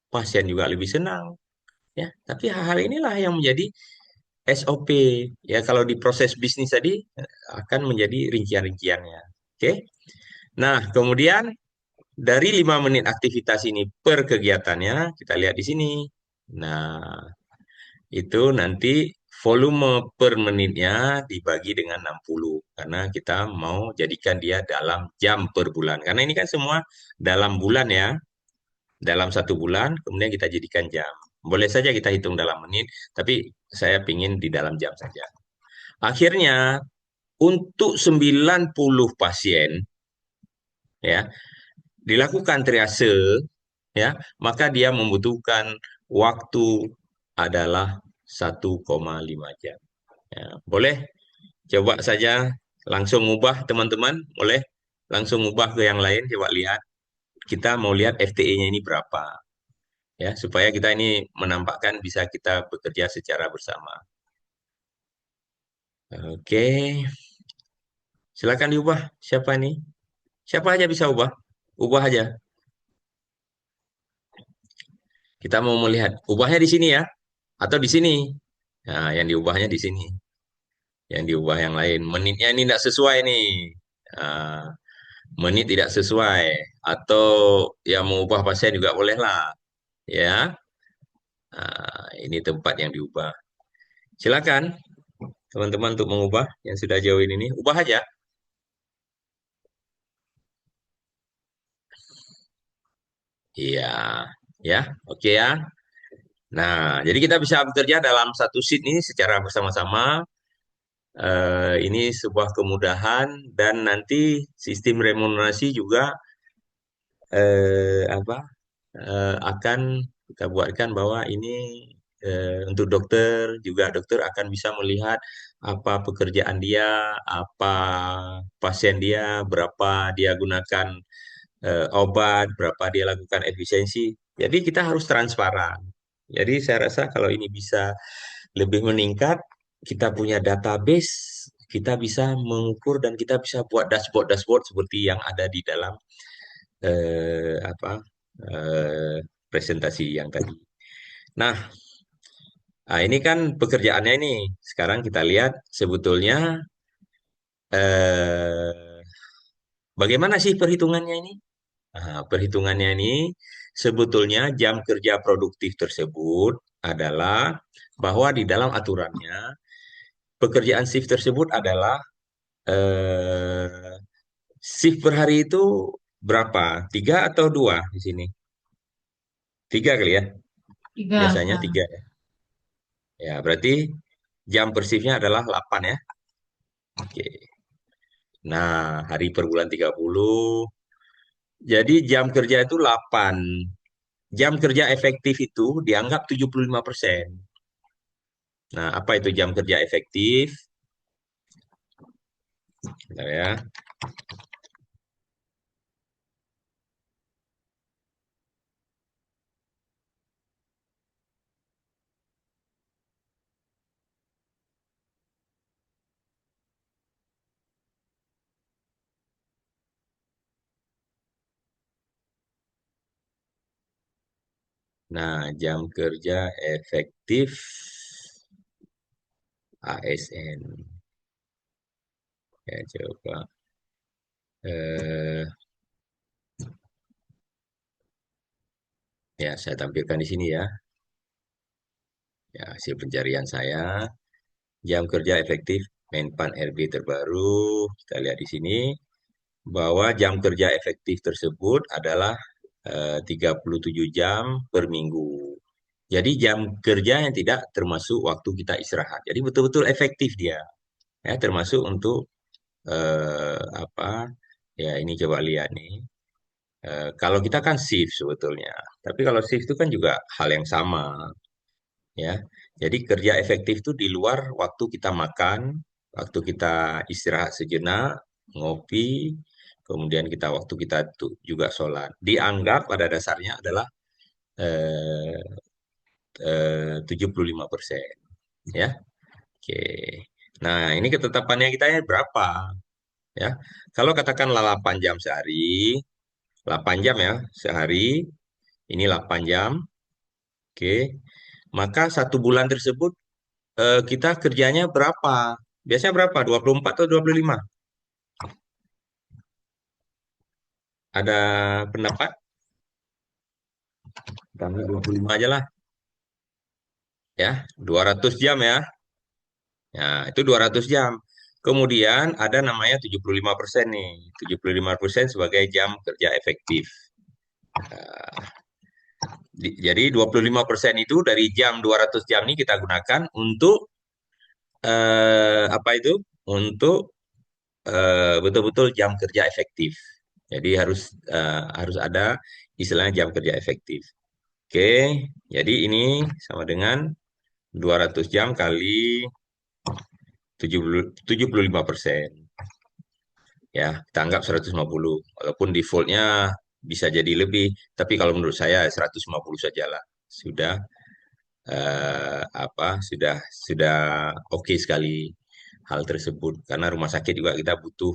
A: Pasien juga lebih senang, ya. Tapi hal-hal inilah yang menjadi SOP. Ya, kalau di proses bisnis tadi akan menjadi rincian-rinciannya. Oke. Nah, kemudian dari 5 menit aktivitas ini per kegiatannya, kita lihat di sini. Nah, itu nanti volume per menitnya dibagi dengan 60 karena kita mau jadikan dia dalam jam per bulan. Karena ini kan semua dalam bulan ya, dalam 1 bulan, kemudian kita jadikan jam. Boleh saja kita hitung dalam menit, tapi saya pingin di dalam jam saja. Akhirnya, untuk 90 pasien, ya, dilakukan triase, ya, maka dia membutuhkan waktu adalah 1,5 jam. Ya, boleh coba saja langsung ubah teman-teman, boleh langsung ubah ke yang lain, coba lihat. Kita mau lihat FTE-nya ini berapa. ya, supaya kita ini menampakkan bisa kita bekerja secara bersama. Oke, silakan diubah. Siapa nih? Siapa aja bisa ubah? Ubah aja. Kita mau melihat. Ubahnya di sini ya, atau di sini. Nah, yang diubahnya di sini. Yang diubah yang lain. Menitnya ini tidak sesuai nih. Nah, menit tidak sesuai. Atau yang mau ubah pasien juga boleh lah. Ya, nah, ini tempat yang diubah. Silakan teman-teman untuk mengubah yang sudah jauh ini. Ubah aja. Iya, ya, oke ya. Nah, jadi kita bisa bekerja dalam satu sheet ini secara bersama-sama. Ini sebuah kemudahan dan nanti sistem remunerasi juga apa akan kita buatkan bahwa ini untuk dokter juga dokter akan bisa melihat apa pekerjaan dia, apa pasien dia, berapa dia gunakan obat, berapa dia lakukan efisiensi. Jadi kita harus transparan. Jadi saya rasa kalau ini bisa lebih meningkat, kita punya database, kita bisa mengukur dan kita bisa buat dashboard-dashboard seperti yang ada di dalam apa presentasi yang tadi. Nah, ini kan pekerjaannya ini. Sekarang kita lihat sebetulnya eh, bagaimana sih perhitungannya ini? Nah, perhitungannya ini sebetulnya jam kerja produktif tersebut adalah bahwa di dalam aturannya pekerjaan shift tersebut adalah eh, shift per hari itu berapa? Tiga atau dua di sini? Tiga kali ya?
B: Tiga.
A: Biasanya tiga ya. Ya, berarti jam per shiftnya adalah 8 ya. Oke. Nah, hari per bulan 30. Jadi jam kerja itu 8. Jam kerja efektif itu dianggap 75%. Nah, apa itu jam kerja efektif? Bentar ya. Nah, jam kerja efektif ASN. Ya, coba. Eh, ya, saya tampilkan di sini ya. Ya, hasil pencarian saya. Jam kerja efektif Menpan RB terbaru. Kita lihat di sini bahwa jam kerja efektif tersebut adalah 37 jam per minggu. Jadi jam kerja yang tidak termasuk waktu kita istirahat. Jadi betul-betul efektif dia. Ya, termasuk untuk apa? Ya, ini coba lihat nih. Kalau kita kan shift sebetulnya. Tapi kalau shift itu kan juga hal yang sama, ya. Jadi kerja efektif itu di luar waktu kita makan, waktu kita istirahat sejenak, ngopi, kemudian kita waktu kita juga sholat. Dianggap pada dasarnya adalah eh, 75%, ya. Oke. Nah, ini ketetapannya kita ya berapa, ya? Kalau katakanlah 8 jam sehari, 8 jam ya sehari, ini 8 jam, oke. Maka satu bulan tersebut kita kerjanya berapa? Biasanya berapa? 24 atau 25? Ada pendapat? Kami 25 aja lah. Ya, 200 jam ya. Ya, itu 200 jam. Kemudian ada namanya 75% nih. 75% sebagai jam kerja efektif. Jadi 25% itu dari jam 200 jam ini kita gunakan untuk apa itu? Untuk betul-betul jam kerja efektif. Jadi harus ada istilahnya jam kerja efektif. Oke, jadi ini sama dengan 200 jam kali 75%. Ya, kita anggap 150. Walaupun defaultnya bisa jadi lebih. Tapi kalau menurut saya 150 sajalah. Sudah sudah oke sekali hal tersebut karena rumah sakit juga kita butuh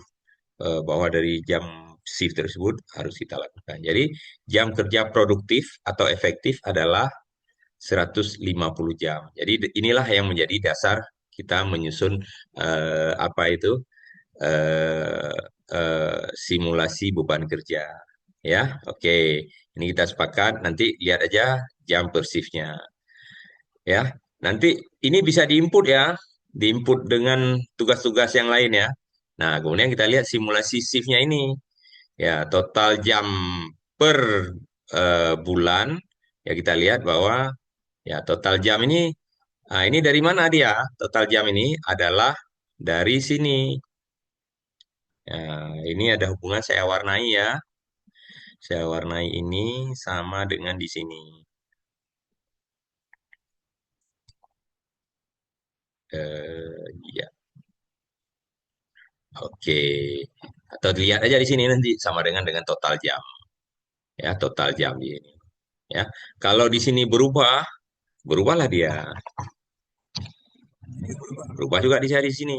A: bahwa dari jam shift tersebut harus kita lakukan. Jadi jam kerja produktif atau efektif adalah 150 jam. Jadi inilah yang menjadi dasar kita menyusun apa itu eh, simulasi beban kerja. Ya, oke. Ini kita sepakat. Nanti lihat aja jam per shift-nya. Ya, nanti ini bisa diinput ya, diinput dengan tugas-tugas yang lain ya. Nah, kemudian kita lihat simulasi shift-nya ini. Ya, total jam per bulan. Ya, kita lihat bahwa ya total jam ini, nah ini dari mana dia? Total jam ini adalah dari sini. Ya, ini ada hubungan saya warnai ya. Saya warnai ini sama dengan di sini. Ya, oke. Atau dilihat aja di sini nanti sama dengan total jam. Ya, total jam di ini. Ya, kalau di sini berubah, berubahlah dia. Berubah juga di sini.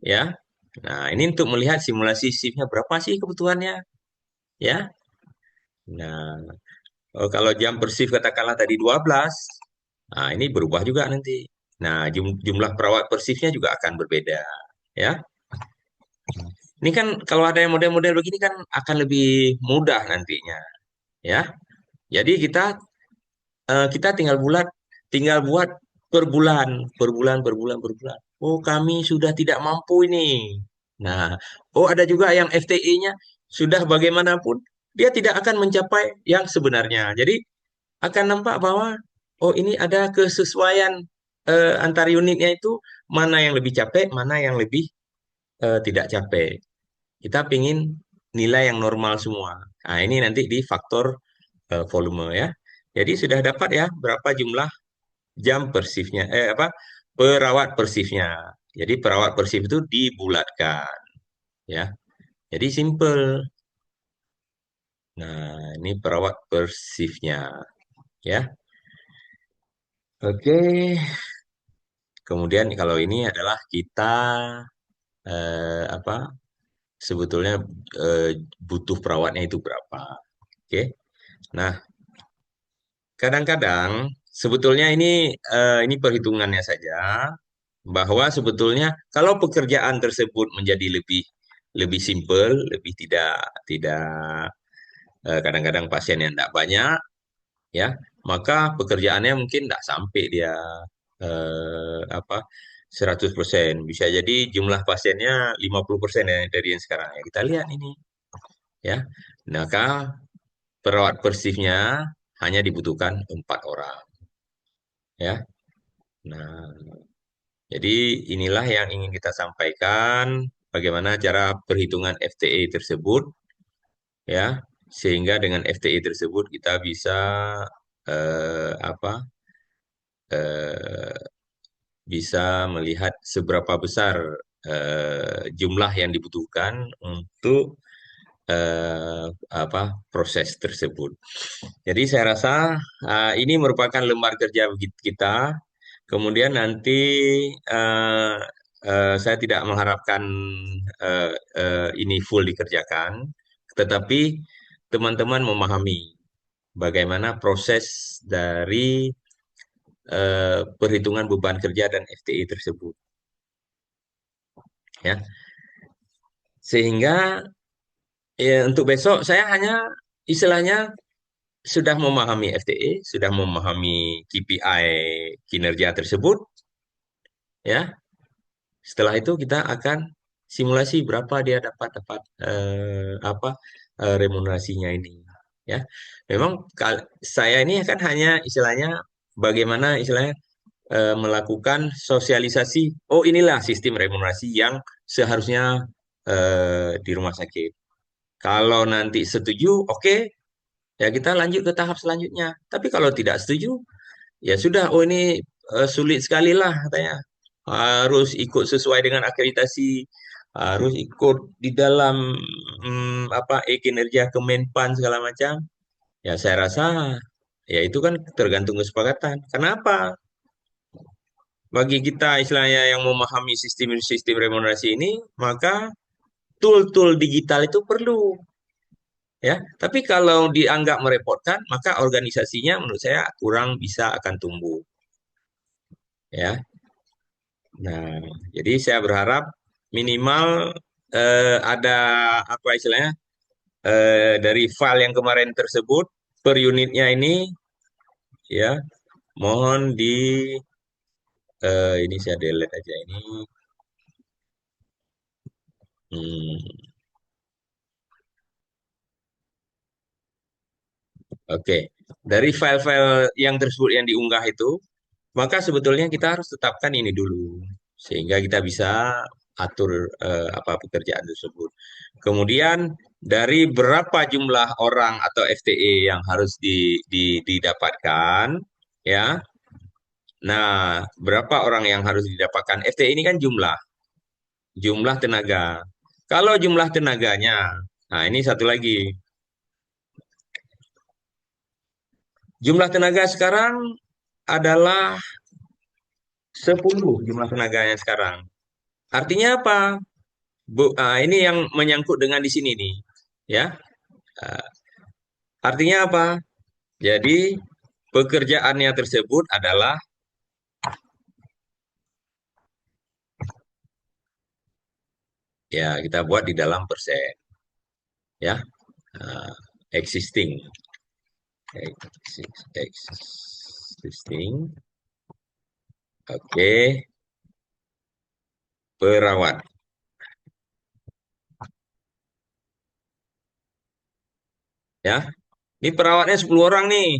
A: Ya. Nah, ini untuk melihat simulasi shift-nya berapa sih kebutuhannya. Ya. Nah, kalau jam per shift katakanlah tadi 12, nah ini berubah juga nanti. Nah, jumlah perawat per shift-nya juga akan berbeda. Ya. Ini kan kalau ada yang model-model begini kan akan lebih mudah nantinya. Ya. Jadi kita tinggal buat per bulan, per bulan. Oh, kami sudah tidak mampu ini. Nah, oh ada juga yang FTE-nya sudah bagaimanapun dia tidak akan mencapai yang sebenarnya. Jadi akan nampak bahwa oh ini ada kesesuaian antar unitnya itu mana yang lebih capek, mana yang lebih tidak capek. Kita pingin nilai yang normal semua. Nah, ini nanti di faktor volume ya. Jadi sudah dapat ya berapa jumlah jam per shift-nya, perawat per shift-nya. Jadi perawat per shift itu dibulatkan, ya. Jadi simple. Nah, ini perawat per shift-nya, ya. Oke. Kemudian kalau ini adalah kita apa? Sebetulnya eh, butuh perawatnya itu berapa? Oke. Nah, kadang-kadang sebetulnya ini perhitungannya saja bahwa sebetulnya kalau pekerjaan tersebut menjadi lebih lebih simpel, lebih tidak tidak kadang-kadang pasien yang tidak banyak, ya, maka pekerjaannya mungkin tidak sampai dia apa 100%. Bisa jadi jumlah pasiennya 50% dari yang sekarang. Ya, kita lihat ini, ya. Maka perawat persifnya hanya dibutuhkan 4 orang, ya. Nah, jadi inilah yang ingin kita sampaikan, bagaimana cara perhitungan FTE tersebut, ya, sehingga dengan FTE tersebut kita bisa apa eh, bisa melihat seberapa besar jumlah yang dibutuhkan untuk apa proses tersebut. Jadi saya rasa ini merupakan lembar kerja kita. Kemudian nanti eh, saya tidak mengharapkan ini full dikerjakan, tetapi teman-teman memahami bagaimana proses dari perhitungan beban kerja dan FTE tersebut, ya. Sehingga ya, untuk besok saya hanya istilahnya sudah memahami FTE, sudah memahami KPI kinerja tersebut, ya. Setelah itu kita akan simulasi berapa dia dapat dapat apa remunerasinya ini, ya. Memang saya ini kan hanya istilahnya bagaimana istilahnya melakukan sosialisasi. Oh, inilah sistem remunerasi yang seharusnya di rumah sakit. Kalau nanti setuju, oke, ya kita lanjut ke tahap selanjutnya. Tapi kalau tidak setuju, ya sudah. Oh ini sulit sekali lah katanya. Harus ikut sesuai dengan akreditasi harus ikut di dalam apa kinerja Kemenpan segala macam. Ya saya rasa ya itu kan tergantung kesepakatan. Kenapa? Bagi kita istilahnya yang memahami sistem-sistem remunerasi ini, maka tool-tool digital itu perlu ya. Tapi kalau dianggap merepotkan, maka organisasinya menurut saya kurang bisa akan tumbuh ya. Nah, jadi saya berharap minimal ada apa istilahnya dari file yang kemarin tersebut per unitnya ini ya mohon di ini saya delete aja ini. Hmm, oke. Dari file-file yang tersebut yang diunggah itu, maka sebetulnya kita harus tetapkan ini dulu sehingga kita bisa atur apa pekerjaan tersebut. Kemudian dari berapa jumlah orang atau FTE yang harus didapatkan, ya. Nah, berapa orang yang harus didapatkan? FTE ini kan jumlah tenaga. Kalau jumlah tenaganya, nah ini satu lagi. Jumlah tenaga sekarang adalah 10 jumlah tenaganya sekarang. Artinya apa? Ini yang menyangkut dengan di sini nih, ya. Ah, artinya apa? Jadi pekerjaannya tersebut adalah ya kita buat di dalam persen, ya. Ah, existing, existing, oke, perawat, ya. Ini perawatnya 10 orang nih,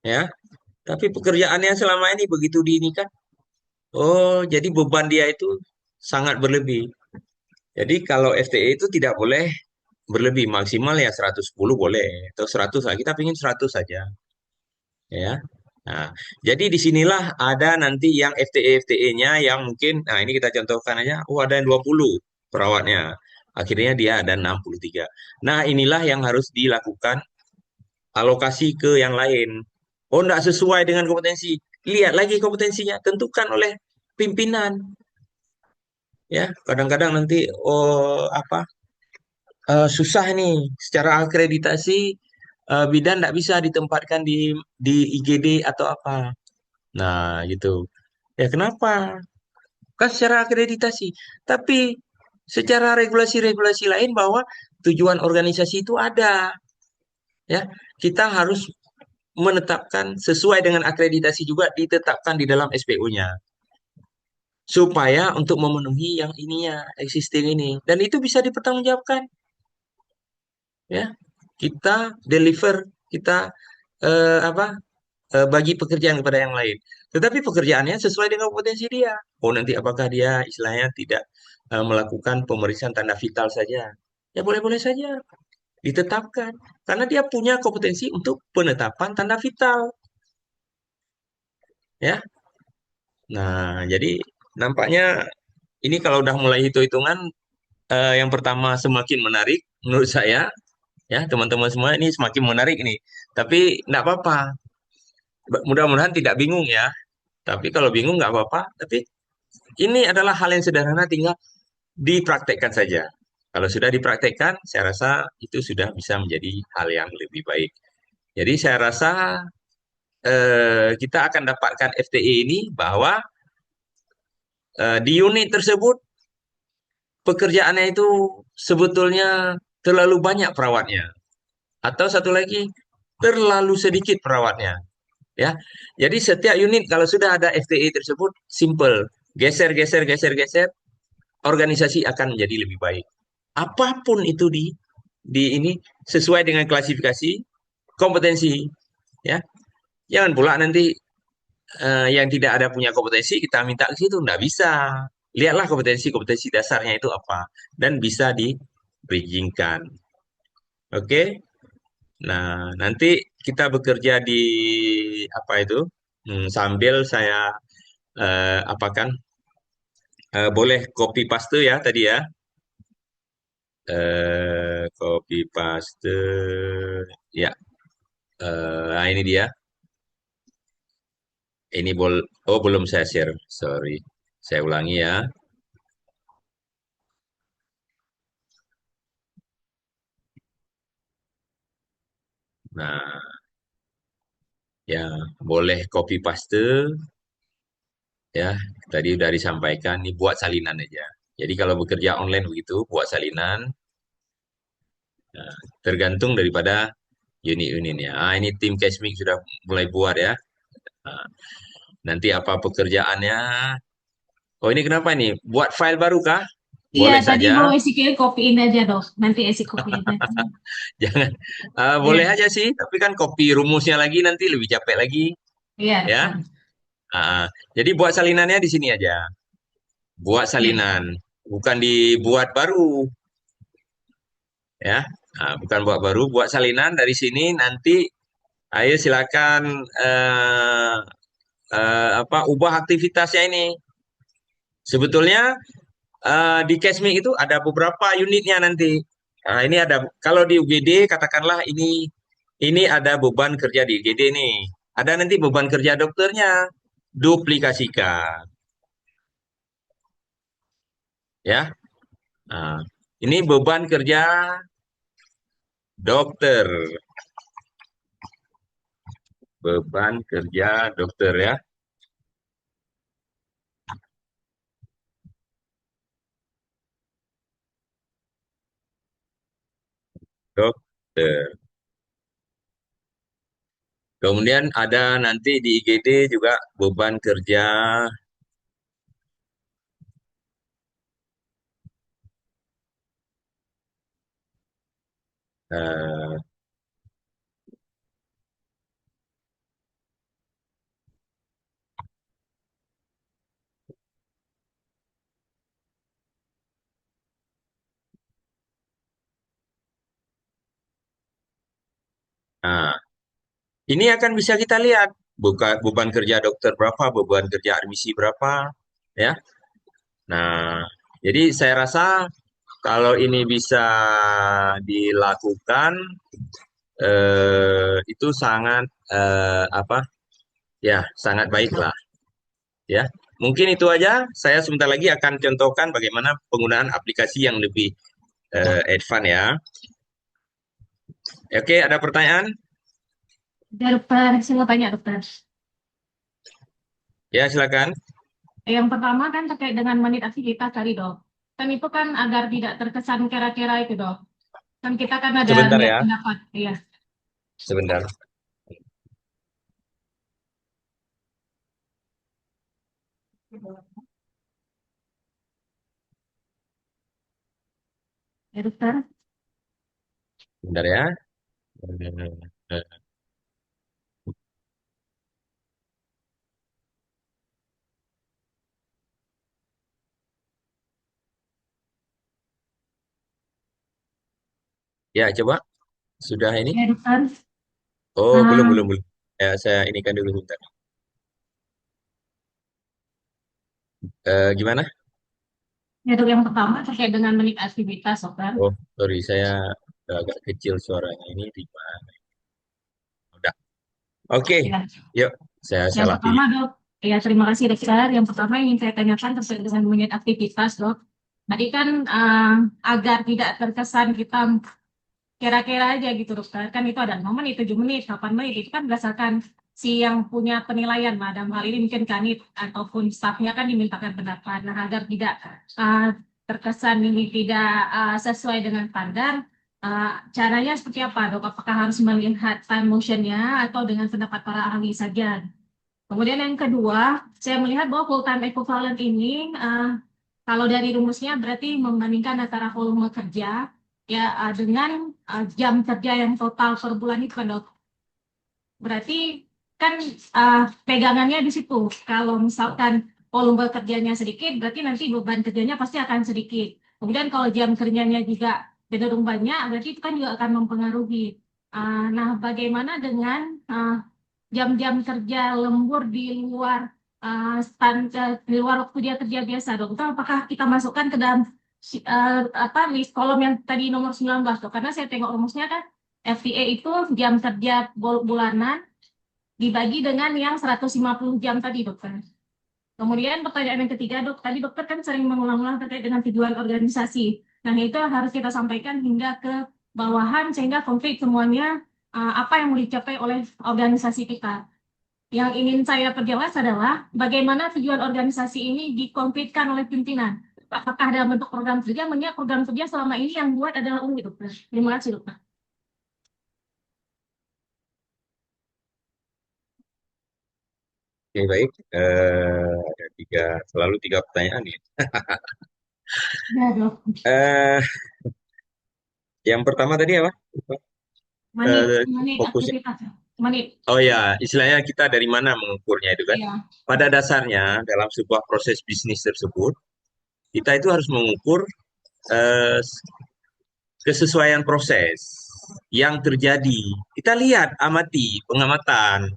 A: ya. Tapi pekerjaannya selama ini begitu diinikan. Oh, jadi beban dia itu sangat berlebih. Jadi kalau FTE itu tidak boleh berlebih, maksimal ya 110 boleh atau 100 lah. Kita pingin 100 saja, ya. Nah, jadi disinilah ada nanti yang FTE-FTE-nya yang mungkin, nah ini kita contohkan aja, oh ada yang 20 perawatnya. Akhirnya dia ada 63. Nah, inilah yang harus dilakukan alokasi ke yang lain. Oh, enggak sesuai dengan kompetensi. Lihat lagi kompetensinya, tentukan oleh pimpinan. Ya, kadang-kadang nanti oh apa susah nih secara akreditasi bidan tidak bisa ditempatkan di IGD atau apa. Nah, gitu. Ya kenapa? Kan secara akreditasi. Tapi secara regulasi-regulasi lain bahwa tujuan organisasi itu ada. Ya, kita harus menetapkan sesuai dengan akreditasi juga ditetapkan di dalam SPO-nya. Supaya untuk memenuhi yang ininya, existing ini. Dan itu bisa dipertanggungjawabkan. Ya, kita deliver, kita apa bagi pekerjaan kepada yang lain. Tetapi pekerjaannya sesuai dengan kompetensi dia. Oh, nanti apakah dia istilahnya tidak melakukan pemeriksaan tanda vital saja? Ya boleh-boleh saja ditetapkan. Karena dia punya kompetensi untuk penetapan tanda vital. Ya. Nah, jadi nampaknya ini kalau udah mulai hitung-hitungan, yang pertama semakin menarik menurut saya. Ya, teman-teman semua ini semakin menarik ini. Tapi nggak apa-apa. Mudah-mudahan tidak bingung ya. Tapi kalau bingung nggak apa-apa. Tapi ini adalah hal yang sederhana, tinggal dipraktekkan saja. Kalau sudah dipraktekkan, saya rasa itu sudah bisa menjadi hal yang lebih baik. Jadi saya rasa kita akan dapatkan FTE ini bahwa di unit tersebut pekerjaannya itu sebetulnya terlalu banyak perawatnya. Atau satu lagi, terlalu sedikit perawatnya. Ya, jadi setiap unit kalau sudah ada FTE tersebut, simple, geser, geser, geser, geser, organisasi akan menjadi lebih baik. Apapun itu di ini sesuai dengan klasifikasi kompetensi, ya. Jangan pula nanti yang tidak ada punya kompetensi kita minta ke situ, nggak bisa. Lihatlah kompetensi-kompetensi dasarnya itu apa dan bisa di bridgingkan. Oke. Nah, nanti kita bekerja di apa itu? Sambil saya apakan Boleh copy paste ya tadi ya. Copy paste. Ya, nah ini dia. Oh, belum saya share. Sorry. Saya ulangi ya. Nah, ya, boleh copy paste ya. Tadi udah disampaikan nih buat salinan aja. Jadi kalau bekerja online begitu, buat salinan tergantung daripada unit-unitnya. Ah, ini tim Cashmix sudah mulai buat ya. Nah, nanti apa pekerjaannya? Oh, ini kenapa nih? Buat file baru kah?
B: Iya,
A: Boleh
B: tadi
A: saja.
B: mau SQL copyin aja dong. Nanti isi copyin aja.
A: Jangan.
B: Iya,
A: Boleh aja sih, tapi kan copy rumusnya lagi nanti lebih capek lagi,
B: iya,
A: ya.
B: dokter.
A: Jadi buat salinannya di sini aja. Buat
B: Iya.
A: salinan, bukan dibuat baru, ya. Bukan buat baru, buat salinan dari sini nanti. Ayo silakan apa ubah aktivitasnya ini. Sebetulnya di Kesmi itu ada beberapa unitnya nanti. Nah, ini ada kalau di UGD katakanlah ini ada beban kerja di UGD nih. Ada nanti beban kerja dokternya. Duplikasikan, ya. Nah, ini beban kerja dokter. Beban kerja dokter ya. Dokter. Kemudian ada nanti di IGD juga beban kerja eh, nah, ini akan bisa kita lihat beban kerja dokter berapa, beban kerja admisi berapa, ya. Nah, jadi saya rasa kalau ini bisa dilakukan itu sangat apa? Ya, sangat baik lah, ya. Mungkin itu aja. Saya sebentar lagi akan contohkan bagaimana penggunaan aplikasi yang lebih advance ya. Oke, ada pertanyaan?
B: Ya, dokter. Saya mau tanya, dokter.
A: Ya, silakan.
B: Yang pertama kan terkait dengan menit aktivitas tadi, dok. Kan itu kan agar tidak terkesan kera-kera itu, dok. Kan kita kan ada
A: Sebentar
B: lihat
A: ya,
B: pendapat. Iya.
A: sebentar.
B: Ya, dokter.
A: Sebentar ya. Ya, coba. Sudah ini?
B: Ya, dokter.
A: Oh, belum,
B: Ah,
A: belum, belum. Ya, saya ini kan dulu bentar. Gimana?
B: ya, dok, yang pertama terkait dengan menit aktivitas, dokter.
A: Oh, sorry, saya agak kecil suaranya ini di mana? Udah. Oke,
B: Ya.
A: yuk. Saya
B: Yang
A: salah
B: pertama,
A: pilih.
B: dok, ya terima kasih dokter. Yang pertama ingin saya tanyakan terkait dengan menit aktivitas, dok. Tadi kan agar tidak terkesan kita kira-kira aja gitu dokter. Kan itu ada 5 menit, 7 menit, 8 menit. Itu kan berdasarkan si yang punya penilaian, Madam. Hal ini mungkin kanit ataupun stafnya kan dimintakan pendapat. Nah, agar tidak uh, terkesan ini tidak sesuai dengan standar, caranya seperti apa, dok? Apakah harus melihat time motionnya atau dengan pendapat para ahli saja? Kemudian yang kedua, saya melihat bahwa full time equivalent ini kalau dari rumusnya berarti membandingkan antara volume kerja ya dengan jam kerja yang total per bulan itu kan dok. Berarti kan pegangannya di situ. Kalau misalkan volume kerjanya sedikit, berarti nanti beban kerjanya pasti akan sedikit. Kemudian kalau jam kerjanya juga cenderung banyak, berarti itu kan juga akan mempengaruhi. Nah, bagaimana dengan jam-jam kerja lembur di luar? di luar waktu dia kerja biasa, dok. Itu apakah kita masukkan ke dalam apa list kolom yang tadi nomor 19, dok? Karena saya tengok rumusnya kan FTA itu jam kerja bulanan dibagi dengan yang 150 jam tadi, dokter. Kemudian pertanyaan yang ketiga, dok, tadi dokter kan sering mengulang-ulang terkait dengan tujuan organisasi. Nah, itu harus kita sampaikan hingga ke bawahan sehingga konkret semuanya apa yang mau dicapai oleh organisasi kita. Yang ingin saya perjelas adalah bagaimana tujuan organisasi ini dikonkretkan oleh pimpinan. Apakah dalam bentuk program kerja? Mengingat program kerja selama ini yang buat adalah UNI, dokter. Terima kasih, dokter.
A: Oke, baik. Ada selalu tiga pertanyaan ya.
B: Ya, dok.
A: Eh, yang pertama tadi apa?
B: Menit, menit
A: Fokusnya.
B: aktivitas. Menit.
A: Oh ya, istilahnya kita dari mana mengukurnya itu kan?
B: Iya.
A: Pada dasarnya dalam sebuah proses bisnis tersebut, kita itu harus mengukur eh, kesesuaian proses yang terjadi. Kita lihat, amati, pengamatan.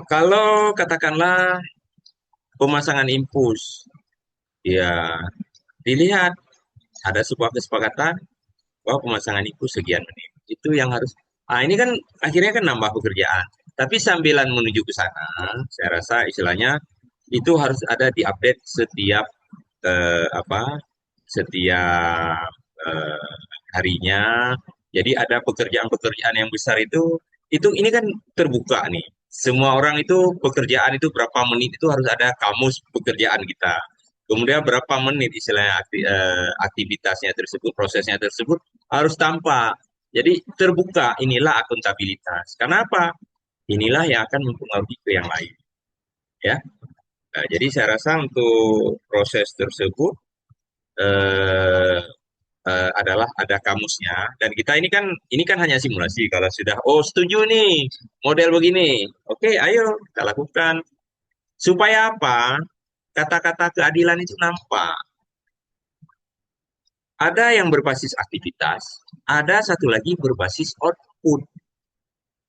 A: Kalau katakanlah pemasangan impuls, ya dilihat ada sebuah kesepakatan bahwa pemasangan impuls sekian menit. Itu yang harus. Ah ini kan akhirnya kan nambah pekerjaan. Tapi sambilan menuju ke sana, saya rasa istilahnya itu harus ada di update setiap apa setiap harinya. Jadi ada pekerjaan-pekerjaan yang besar itu ini kan terbuka nih. Semua orang itu pekerjaan itu berapa menit itu harus ada kamus pekerjaan kita. Kemudian berapa menit istilahnya aktivitasnya tersebut, prosesnya tersebut harus tampak. Jadi terbuka, inilah akuntabilitas. Karena apa? Inilah yang akan mempengaruhi ke yang lain. Ya, nah, jadi saya rasa untuk proses tersebut eh, adalah ada kamusnya dan kita ini kan hanya simulasi. Kalau sudah setuju nih model begini, oke ayo kita lakukan supaya apa? Kata-kata keadilan itu nampak. Ada yang berbasis aktivitas, ada satu lagi berbasis output.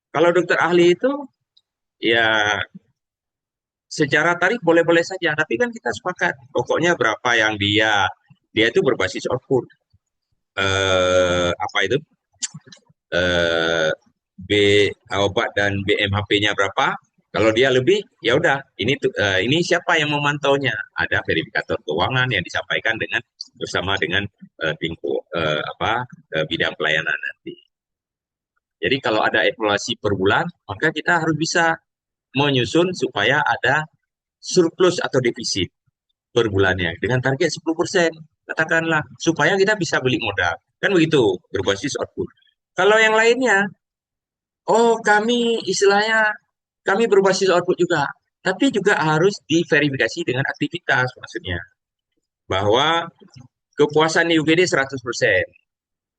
A: Kalau dokter ahli itu ya secara tarif boleh-boleh saja, tapi kan kita sepakat pokoknya berapa yang dia itu berbasis output. Apa itu? eh, B obat dan BMHP-nya berapa. Kalau dia lebih, ya udah. Ini siapa yang memantaunya? Ada verifikator keuangan yang disampaikan bersama dengan bidang pelayanan nanti. Jadi kalau ada evaluasi per bulan, maka kita harus bisa menyusun supaya ada surplus atau defisit per bulannya dengan target 10%, katakanlah, supaya kita bisa beli modal. Kan begitu, berbasis output. Kalau yang lainnya, kami istilahnya kami berbasis output juga, tapi juga harus diverifikasi dengan aktivitas maksudnya. Bahwa kepuasan di UGD 100%,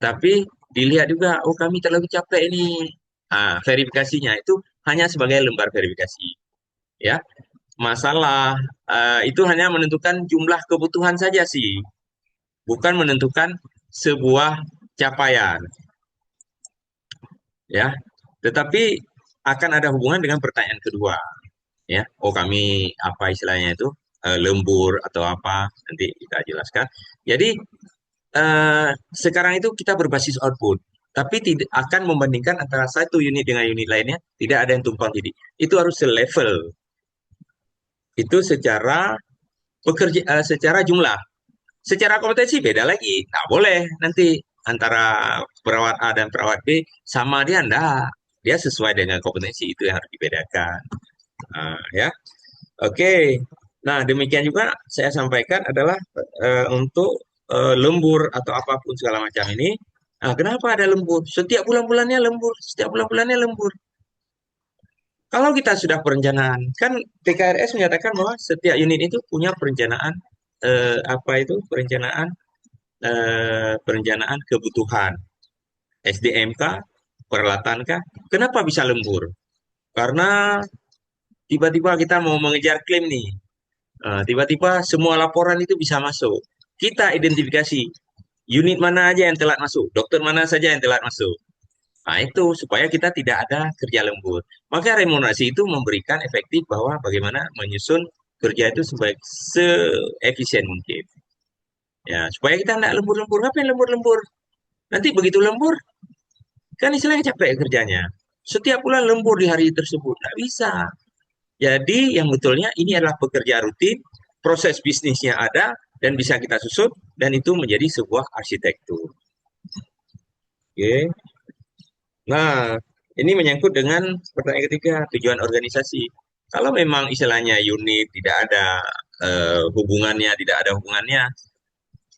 A: tapi dilihat juga, kami terlalu capek ini. Nah, verifikasinya itu hanya sebagai lembar verifikasi, ya. Masalah itu hanya menentukan jumlah kebutuhan saja sih, bukan menentukan sebuah capaian, ya. Tetapi akan ada hubungan dengan pertanyaan kedua, ya. Kami apa istilahnya itu lembur atau apa nanti kita jelaskan. Jadi sekarang itu kita berbasis output, tapi tidak akan membandingkan antara satu unit dengan unit lainnya, tidak ada yang tumpang tindih. Itu harus selevel. Itu secara jumlah. Secara kompetensi beda lagi. Nggak boleh nanti antara perawat A dan perawat B sama dia enggak. Dia sesuai dengan kompetensi itu yang harus dibedakan. Ya. Oke. Nah, demikian juga saya sampaikan adalah untuk lembur atau apapun segala macam ini. Nah, kenapa ada lembur? Setiap bulan-bulannya lembur, setiap bulan-bulannya lembur. Kalau kita sudah perencanaan, kan PKRS menyatakan bahwa setiap unit itu punya perencanaan apa itu perencanaan kebutuhan SDM kah, peralatan kah? Kenapa bisa lembur? Karena tiba-tiba kita mau mengejar klaim nih. Tiba-tiba semua laporan itu bisa masuk. Kita identifikasi unit mana aja yang telat masuk, dokter mana saja yang telat masuk. Nah, itu supaya kita tidak ada kerja lembur. Maka remunerasi itu memberikan efektif bahwa bagaimana menyusun kerja itu sebaik seefisien mungkin. Ya, supaya kita tidak lembur-lembur. Ngapain lembur-lembur? Nanti begitu lembur, kan istilahnya capek kerjanya. Setiap bulan lembur di hari tersebut. Nggak bisa. Jadi yang betulnya ini adalah pekerja rutin, proses bisnisnya ada, dan bisa kita susun, dan itu menjadi sebuah arsitektur. Oke. Nah, ini menyangkut dengan pertanyaan ketiga, tujuan organisasi. Kalau memang istilahnya unit tidak ada hubungannya, tidak ada hubungannya,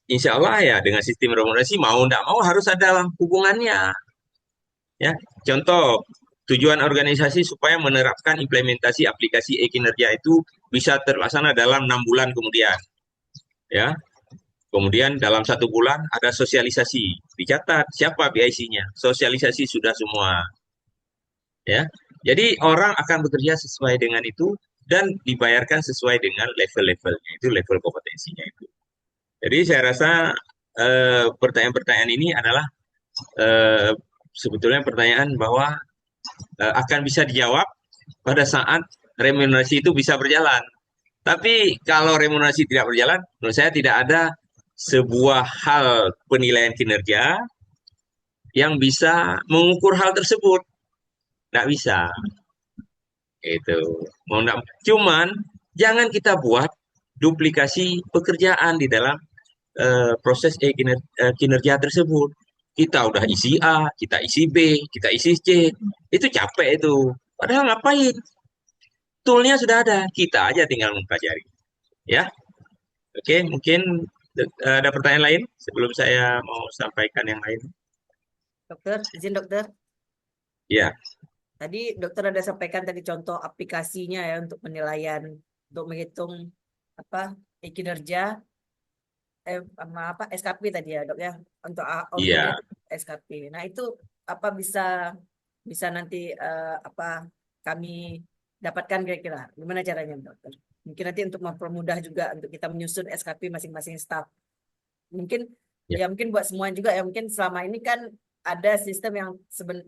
A: insya Allah ya dengan sistem remunerasi mau tidak mau harus ada hubungannya. Ya, contoh tujuan organisasi supaya menerapkan implementasi aplikasi e-kinerja itu bisa terlaksana dalam 6 bulan kemudian. Ya, kemudian dalam 1 bulan ada sosialisasi, dicatat siapa PIC-nya, sosialisasi sudah semua. Ya, jadi orang akan bekerja sesuai dengan itu dan dibayarkan sesuai dengan level-levelnya, itu level kompetensinya itu. Jadi saya rasa pertanyaan-pertanyaan ini adalah eh, sebetulnya pertanyaan bahwa akan bisa dijawab pada saat remunerasi itu bisa berjalan. Tapi kalau remunerasi tidak berjalan, menurut saya tidak ada sebuah hal penilaian kinerja yang bisa mengukur hal tersebut. Tidak bisa. Itu. Mau nggak- Cuman jangan kita buat duplikasi pekerjaan di dalam proses kinerja tersebut. Kita udah isi A, kita isi B, kita isi C. Itu capek itu. Padahal ngapain? Toolnya sudah ada. Kita aja tinggal mempelajari. Ya, oke. Mungkin ada pertanyaan lain sebelum saya mau sampaikan yang lain.
C: Dokter, izin dokter.
A: Ya,
C: Tadi dokter ada sampaikan tadi contoh aplikasinya ya untuk penilaian, untuk menghitung apa kinerja sama apa SKP tadi ya dok ya untuk
A: iya.
C: audit SKP. Nah itu apa bisa bisa nanti apa kami dapatkan kira-kira gimana caranya dokter? Mungkin nanti untuk mempermudah juga untuk kita menyusun SKP masing-masing staff. Mungkin
A: Ya.
C: ya mungkin buat semua juga ya mungkin selama ini kan ada sistem yang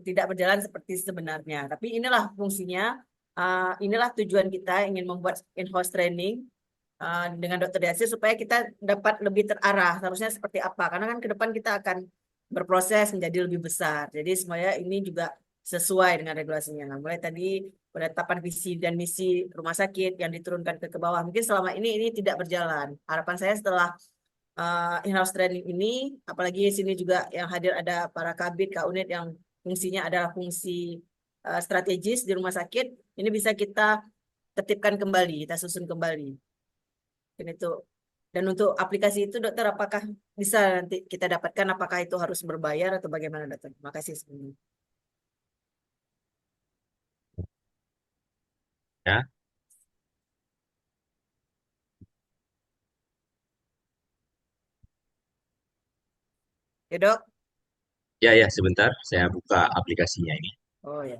C: tidak berjalan seperti sebenarnya. Tapi inilah fungsinya, inilah tujuan kita ingin membuat in-house training dengan Dokter Yasir supaya kita dapat lebih terarah harusnya seperti apa. Karena kan ke depan kita akan berproses menjadi lebih besar. Jadi semuanya ini juga sesuai dengan regulasinya. Nah, mulai tadi penetapan visi dan misi rumah sakit yang diturunkan ke bawah. Mungkin selama ini tidak berjalan. Harapan saya setelah in-house training ini, apalagi di sini juga yang hadir ada para kabit, Unit yang fungsinya adalah fungsi strategis di rumah sakit, ini bisa kita tertibkan kembali, kita susun kembali. Dan itu. Dan untuk aplikasi itu, dokter, apakah bisa nanti kita dapatkan? Apakah itu harus berbayar atau bagaimana, dokter? Terima kasih sebelumnya.
A: Ya,
C: Ya, dok.
A: ya, ya. Sebentar, saya buka aplikasinya ini.
C: Oh ya.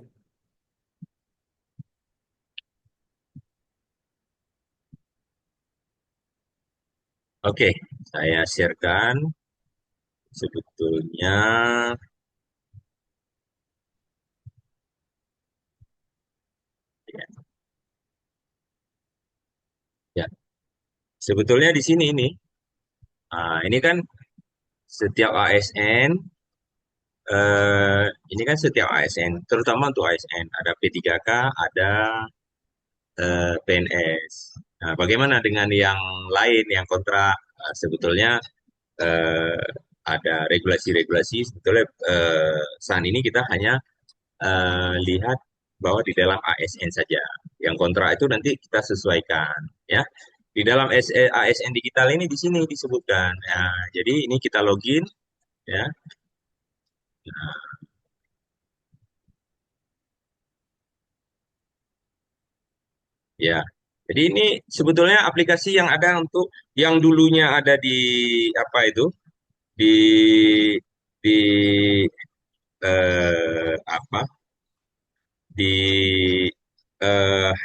A: Oke, saya sharekan. Sebetulnya, ya, ya. Sebetulnya di sini ini, ini kan setiap ASN, ini kan setiap ASN, terutama untuk ASN, ada P3K, ada PNS. Nah, bagaimana dengan yang lain, yang kontra? Sebetulnya eh, ada regulasi-regulasi. Sebetulnya saat ini kita hanya lihat bahwa di dalam ASN saja. Yang kontra itu nanti kita sesuaikan, ya. Di dalam ASN digital ini di sini disebutkan. Ya, jadi ini kita login, ya. Ya, jadi ini sebetulnya aplikasi yang ada untuk yang dulunya ada di apa itu di di apa di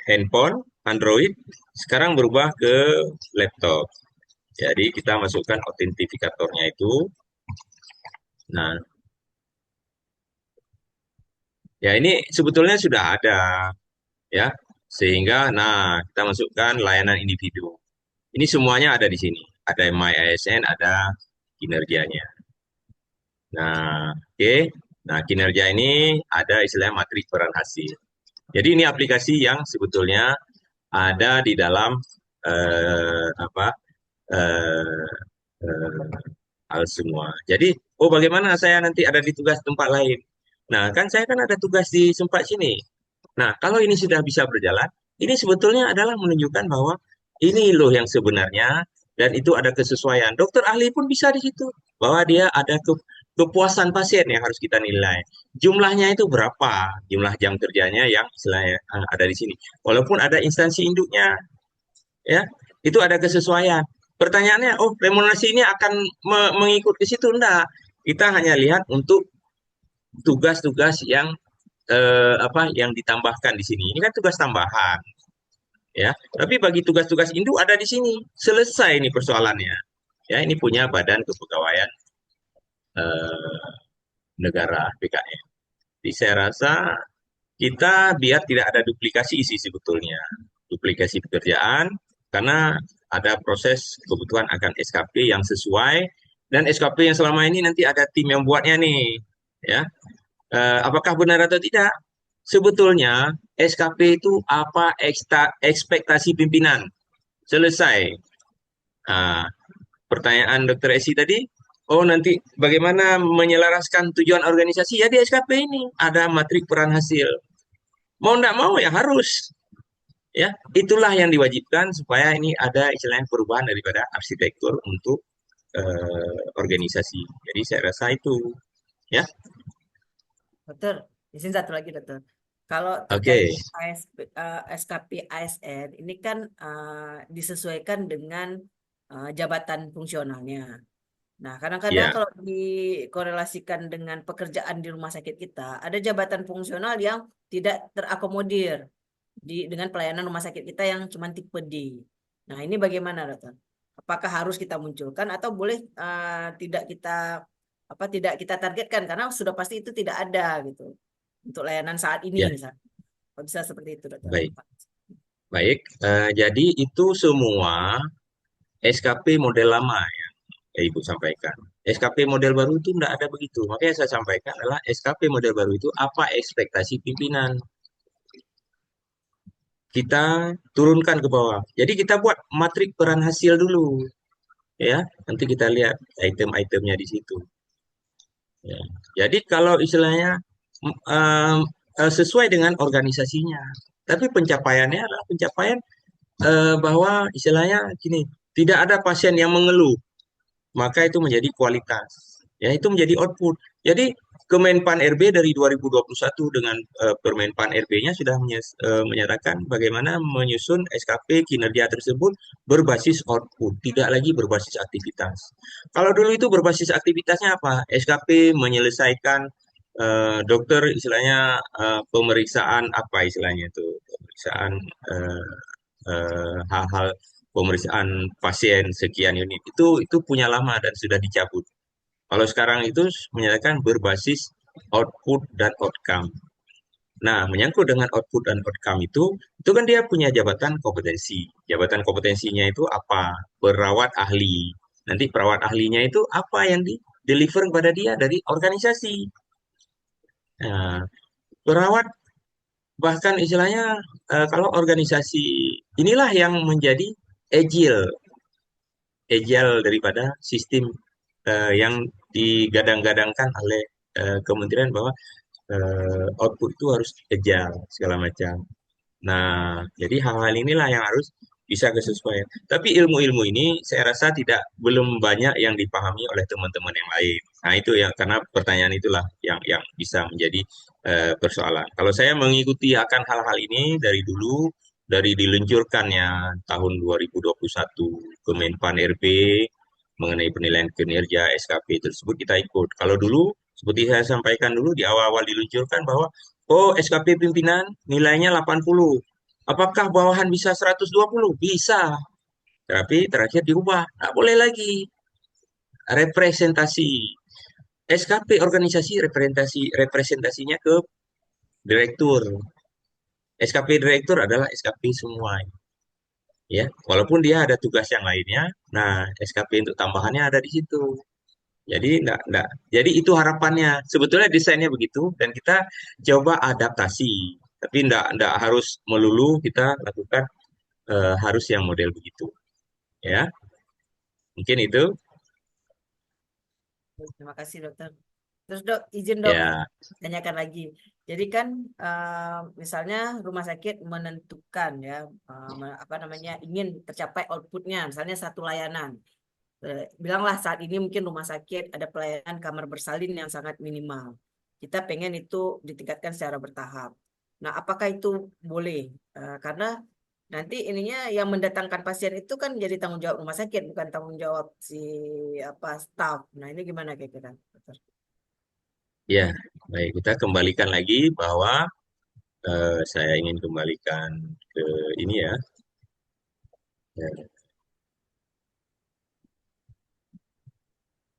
A: handphone Android sekarang berubah ke laptop. Jadi kita masukkan autentifikatornya itu. Nah, Ya, ini sebetulnya sudah ada ya. Sehingga nah kita masukkan layanan individu. Ini semuanya ada di sini. Ada My ASN, ada kinerjanya. Nah, oke. Nah, kinerja ini ada istilahnya matriks peran hasil. Jadi ini aplikasi yang sebetulnya ada di dalam apa eh, eh, hal semua. Jadi, oh bagaimana saya nanti ada di tugas tempat lain? Nah, kan saya kan ada tugas di tempat sini. Nah, kalau ini sudah bisa berjalan, ini sebetulnya adalah menunjukkan bahwa ini loh yang sebenarnya dan itu ada kesesuaian. Dokter ahli pun bisa di situ bahwa dia ada kepuasan pasien yang harus kita nilai. Jumlahnya itu berapa? Jumlah jam kerjanya yang istilahnya ada di sini. Walaupun ada instansi induknya, ya, itu ada kesesuaian. Pertanyaannya, oh remunerasi ini akan mengikut ke situ enggak? Kita hanya lihat untuk tugas-tugas yang apa yang ditambahkan di sini. Ini kan tugas tambahan, ya. Tapi bagi tugas-tugas induk ada di sini. Selesai ini persoalannya. Ya, ini punya Badan Kepegawaian eh, Negara BKN. Jadi saya rasa kita biar tidak ada duplikasi isi sebetulnya. Duplikasi pekerjaan karena ada proses kebutuhan akan SKP yang sesuai dan SKP yang selama ini nanti ada tim yang buatnya nih, ya. Apakah benar atau tidak? Sebetulnya SKP itu apa ekspektasi pimpinan? Selesai. Nah, pertanyaan Dr. Esi tadi, oh nanti bagaimana menyelaraskan tujuan organisasi? Ya di SKP ini ada matrik peran hasil. Mau tidak mau ya harus. Ya, itulah yang diwajibkan supaya ini ada istilahnya perubahan daripada arsitektur untuk organisasi. Jadi saya rasa itu, ya.
C: Dokter, izin satu lagi dokter. Kalau terkait
A: Oke,
C: SKP ASN, ini kan disesuaikan dengan jabatan fungsionalnya. Nah, kadang-kadang
A: ya,
C: kalau dikorelasikan dengan pekerjaan di rumah sakit kita, ada jabatan fungsional yang tidak terakomodir dengan pelayanan rumah sakit kita yang cuma tipe D. Nah, ini bagaimana, dokter? Apakah harus kita munculkan atau boleh tidak kita targetkan karena sudah pasti itu tidak ada gitu untuk layanan saat ini
A: ya,
C: misalnya. Kok bisa seperti itu, dokter?
A: baik, baik. Jadi itu semua SKP model lama yang Ibu sampaikan. SKP model baru itu tidak ada begitu. Makanya saya sampaikan adalah SKP model baru itu apa ekspektasi pimpinan. Kita turunkan ke bawah. Jadi kita buat matrik peran hasil dulu, ya. Nanti kita lihat item-itemnya di situ. Ya. Jadi kalau istilahnya sesuai dengan organisasinya, tapi pencapaiannya adalah pencapaian bahwa istilahnya gini, tidak ada pasien yang mengeluh, maka itu menjadi kualitas. Ya, itu menjadi output. Jadi Kemenpan RB dari 2021 dengan Permenpan RB-nya sudah menyatakan bagaimana menyusun SKP kinerja tersebut berbasis output, tidak lagi berbasis aktivitas. Kalau dulu itu berbasis aktivitasnya apa? SKP menyelesaikan dokter istilahnya pemeriksaan apa istilahnya itu pemeriksaan eh, hal-hal pemeriksaan pasien sekian unit itu punya lama dan sudah dicabut. Kalau sekarang itu menyatakan berbasis output dan outcome. Nah, menyangkut dengan output dan outcome itu kan dia punya jabatan kompetensi. Jabatan kompetensinya itu apa? Perawat ahli. Nanti perawat ahlinya itu apa yang di deliver kepada dia dari organisasi. Nah, perawat bahkan istilahnya kalau organisasi inilah yang menjadi agile, agile daripada sistem yang digadang-gadangkan oleh kementerian bahwa output itu harus agile segala macam. Nah, jadi hal-hal inilah yang harus bisa kesesuaian. Tapi ilmu-ilmu ini saya rasa belum banyak yang dipahami oleh teman-teman yang lain. Nah, itu yang karena pertanyaan itulah yang bisa menjadi persoalan. Kalau saya mengikuti akan hal-hal ini dari dulu, dari diluncurkannya tahun 2021 Kemenpan RB mengenai penilaian kinerja SKP tersebut kita ikut. Kalau dulu seperti saya sampaikan dulu di awal-awal diluncurkan bahwa oh SKP pimpinan nilainya 80. Apakah bawahan bisa 120? Bisa. Tapi terakhir diubah. Nggak boleh lagi. Representasi. SKP organisasi representasinya ke direktur. SKP direktur adalah SKP semua, ya. Walaupun dia ada tugas yang lainnya, nah SKP untuk tambahannya ada di situ. Jadi enggak. Jadi itu harapannya. Sebetulnya desainnya begitu dan kita coba adaptasi. Tapi enggak harus melulu kita lakukan harus yang model begitu, ya. Mungkin itu,
C: Terima kasih dokter. Terus dok, izin dok,
A: ya.
C: tanyakan lagi. Jadi kan misalnya rumah sakit menentukan ya apa namanya ingin tercapai outputnya, misalnya satu layanan. Bilanglah saat ini mungkin rumah sakit ada pelayanan kamar bersalin yang sangat minimal. Kita pengen itu ditingkatkan secara bertahap. Nah, apakah itu boleh? Karena nanti ininya yang mendatangkan pasien itu kan jadi tanggung jawab rumah sakit, bukan tanggung jawab si apa staff. Nah, ini gimana kira-kira, dokter?
A: Ya, baik. Kita kembalikan lagi bahwa saya ingin kembalikan ke ini ya. Ya,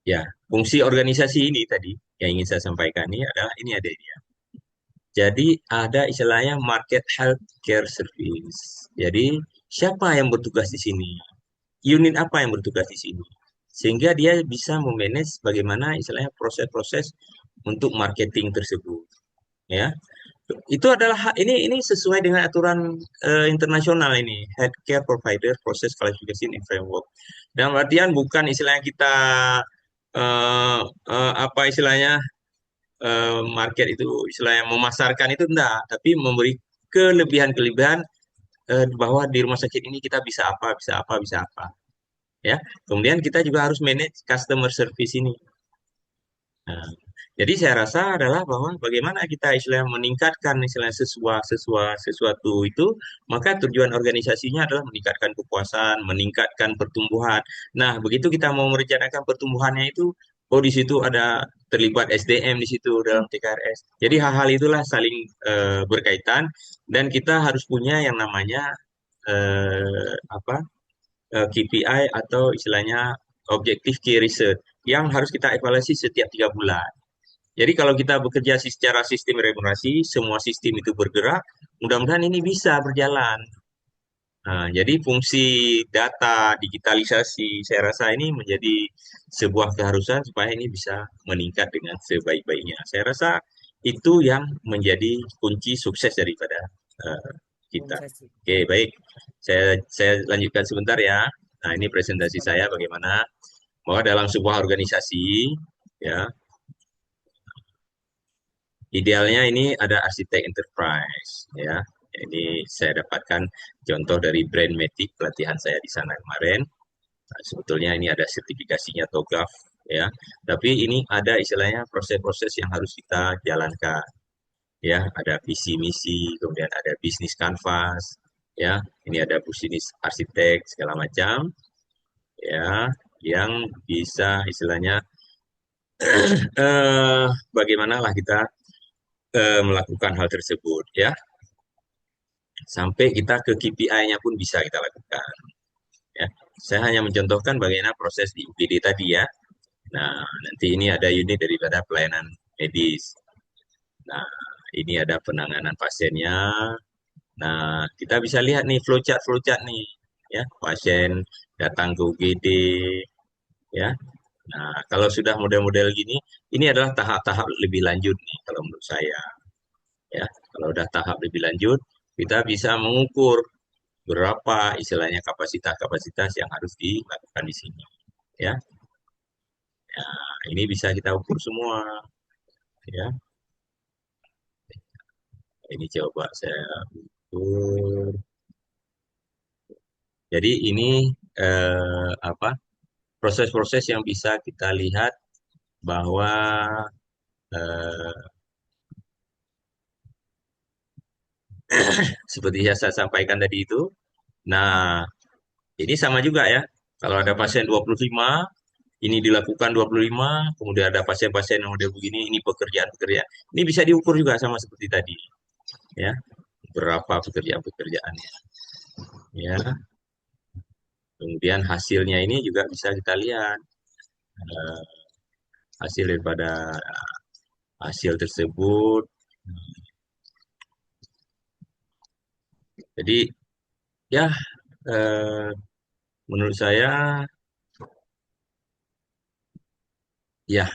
A: ya, fungsi organisasi ini tadi yang ingin saya sampaikan ini adalah ini ada ini ya. Jadi ada istilahnya market healthcare service. Jadi siapa yang bertugas di sini? Unit apa yang bertugas di sini? Sehingga dia bisa memanage bagaimana istilahnya proses-proses untuk marketing tersebut, ya. Itu adalah ini sesuai dengan aturan internasional ini, Healthcare Provider Process Classification in Framework. Dalam artian bukan istilahnya kita apa istilahnya market itu istilahnya memasarkan itu enggak, tapi memberi kelebihan-kelebihan bahwa di rumah sakit ini kita bisa apa, bisa apa, bisa apa, ya. Kemudian kita juga harus manage customer service ini. Nah, jadi saya rasa adalah bahwa bagaimana kita istilahnya meningkatkan istilahnya sesuatu itu, maka tujuan organisasinya adalah meningkatkan kepuasan, meningkatkan pertumbuhan. Nah, begitu kita mau merencanakan pertumbuhannya itu, oh di situ ada terlibat SDM di situ dalam TKRS. Jadi hal-hal itulah saling berkaitan dan kita harus punya yang namanya apa KPI atau istilahnya Objective Key Research yang harus kita evaluasi setiap 3 bulan. Jadi kalau kita bekerja secara sistem remunerasi, semua sistem itu bergerak, mudah-mudahan ini bisa berjalan. Nah, jadi fungsi data, digitalisasi, saya rasa ini menjadi sebuah keharusan supaya ini bisa meningkat dengan sebaik-baiknya. Saya rasa itu yang menjadi kunci sukses daripada uh, kita.
C: Organisasi.
A: Oke, baik. Saya lanjutkan sebentar ya. Nah, ini presentasi saya bagaimana bahwa dalam sebuah organisasi, ya, idealnya ini ada arsitek enterprise, ya. Ini saya dapatkan contoh dari Brandmatic pelatihan saya di sana kemarin. Nah, sebetulnya ini ada sertifikasinya TOGAF, ya. Tapi ini ada istilahnya proses-proses yang harus kita jalankan, ya. Ada visi misi, kemudian ada bisnis canvas, ya. Ini ada bisnis arsitek segala macam, ya, yang bisa istilahnya bagaimanalah kita melakukan hal tersebut, ya. Sampai kita ke KPI-nya pun bisa kita lakukan, ya. Saya hanya mencontohkan bagaimana proses di UPD tadi ya. Nah, nanti ini ada unit daripada pelayanan medis. Nah, ini ada penanganan pasiennya. Nah, kita bisa lihat nih flowchart nih, ya. Pasien datang ke UGD, ya. Nah, kalau sudah model-model gini, ini adalah tahap-tahap lebih lanjut nih kalau menurut saya, ya. Kalau udah tahap lebih lanjut, kita bisa mengukur berapa istilahnya kapasitas-kapasitas yang harus dilakukan di sini, ya. Nah, ini bisa kita ukur semua, ya. Ini coba saya ukur. Jadi ini apa proses-proses yang bisa kita lihat bahwa eh, seperti yang saya sampaikan tadi itu. Nah, ini sama juga ya. Kalau ada pasien 25, ini dilakukan 25, kemudian ada pasien-pasien yang udah begini, ini pekerjaan-pekerjaan. Ini bisa diukur juga sama seperti tadi, ya. Berapa pekerjaan-pekerjaannya, ya. Kemudian hasilnya ini juga bisa kita lihat eh, hasil daripada hasil tersebut. Jadi ya eh, menurut saya ya.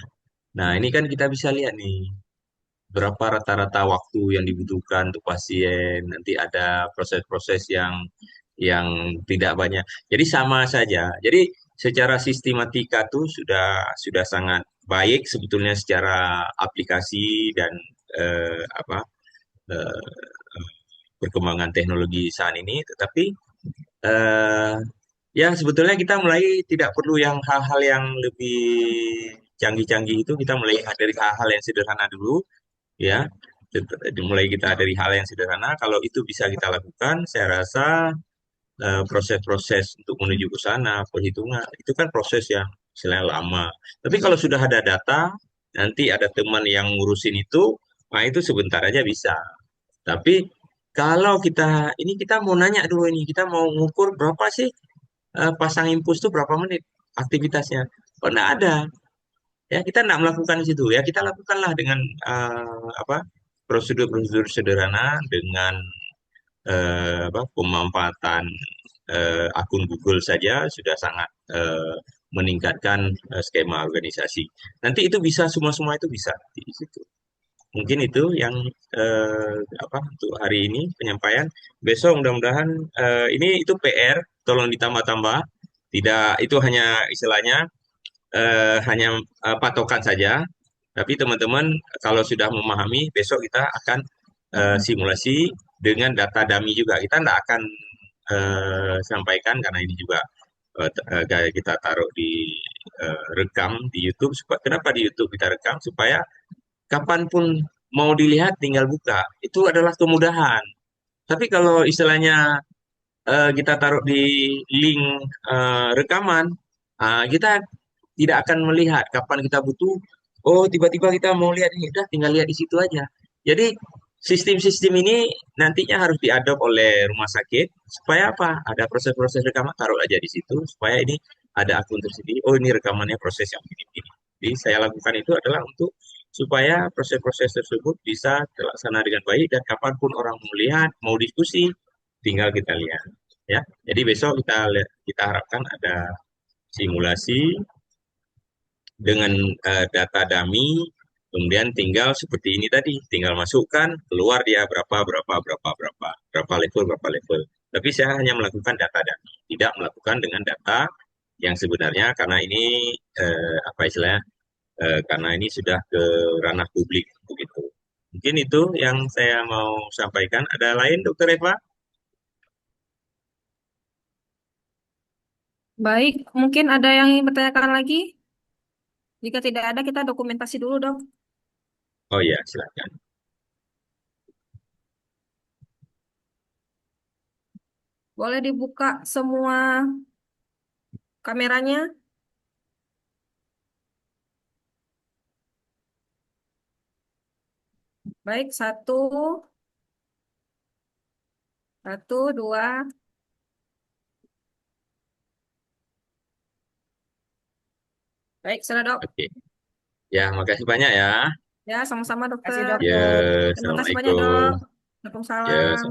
A: Nah ini kan kita bisa lihat nih berapa rata-rata waktu yang dibutuhkan untuk pasien. Nanti ada proses-proses yang tidak banyak. Jadi sama saja. Jadi secara sistematika tuh sudah sangat baik sebetulnya secara aplikasi dan apa eh, perkembangan teknologi saat ini. Tetapi eh, ya sebetulnya kita mulai tidak perlu yang hal-hal yang lebih canggih-canggih itu. Kita mulai dari hal-hal yang sederhana dulu ya. Mulai kita dari hal yang sederhana. Kalau itu bisa kita lakukan, saya rasa proses-proses untuk menuju ke sana, perhitungan, itu kan proses yang istilahnya lama. Tapi kalau sudah ada data, nanti ada teman yang ngurusin itu, nah itu sebentar aja bisa. Tapi kalau kita mau nanya dulu ini, kita mau ngukur berapa sih pasang infus itu berapa menit aktivitasnya. Oh, enggak ada. Ya, kita enggak melakukan di situ. Ya, kita lakukanlah dengan apa prosedur-prosedur sederhana dengan pemanfaatan akun Google saja sudah sangat meningkatkan skema organisasi. Nanti itu bisa semua itu bisa di situ. Mungkin itu yang untuk hari ini penyampaian. Besok mudah-mudahan ini itu PR, tolong ditambah-tambah. Tidak itu hanya istilahnya hanya patokan saja. Tapi teman-teman kalau sudah memahami, besok kita akan simulasi dengan data dummy juga. Kita tidak akan sampaikan karena ini juga kita taruh di rekam di YouTube. Kenapa di YouTube kita rekam? Supaya kapanpun mau dilihat tinggal buka. Itu adalah kemudahan. Tapi kalau istilahnya kita taruh di link rekaman, kita tidak akan melihat kapan kita butuh. Oh, tiba-tiba kita mau lihat ini, udah tinggal lihat di situ aja. Jadi sistem-sistem ini nantinya harus diadop oleh rumah sakit supaya apa? Ada proses-proses rekaman taruh aja di situ supaya ini ada akun tersendiri. Oh, ini rekamannya proses yang begini. Jadi saya lakukan itu adalah untuk supaya proses-proses tersebut bisa terlaksana dengan baik dan kapanpun orang mau lihat, mau diskusi, tinggal kita lihat. Ya, jadi besok kita harapkan ada simulasi dengan data dummy, kemudian tinggal seperti ini tadi, tinggal masukkan, keluar dia berapa level. Tapi saya hanya melakukan data dummy, tidak melakukan dengan data yang sebenarnya karena ini apa istilahnya, karena ini sudah ke ranah publik begitu. Mungkin itu yang saya mau sampaikan. Ada lain, Dokter Eva?
D: Baik, mungkin ada yang ingin bertanyakan lagi? Jika tidak ada, kita dokumentasi dulu, dok.
A: Oh iya, silakan.
D: Boleh dibuka semua kameranya? Baik, satu, dua. Baik, sudah, dok.
A: Oke. Ya, makasih banyak ya.
D: Ya, sama-sama,
C: Kasih
D: dokter.
A: Ya,
C: dokter.
D: Terima kasih banyak, dok.
A: Assalamualaikum. Ya,
D: Waalaikumsalam.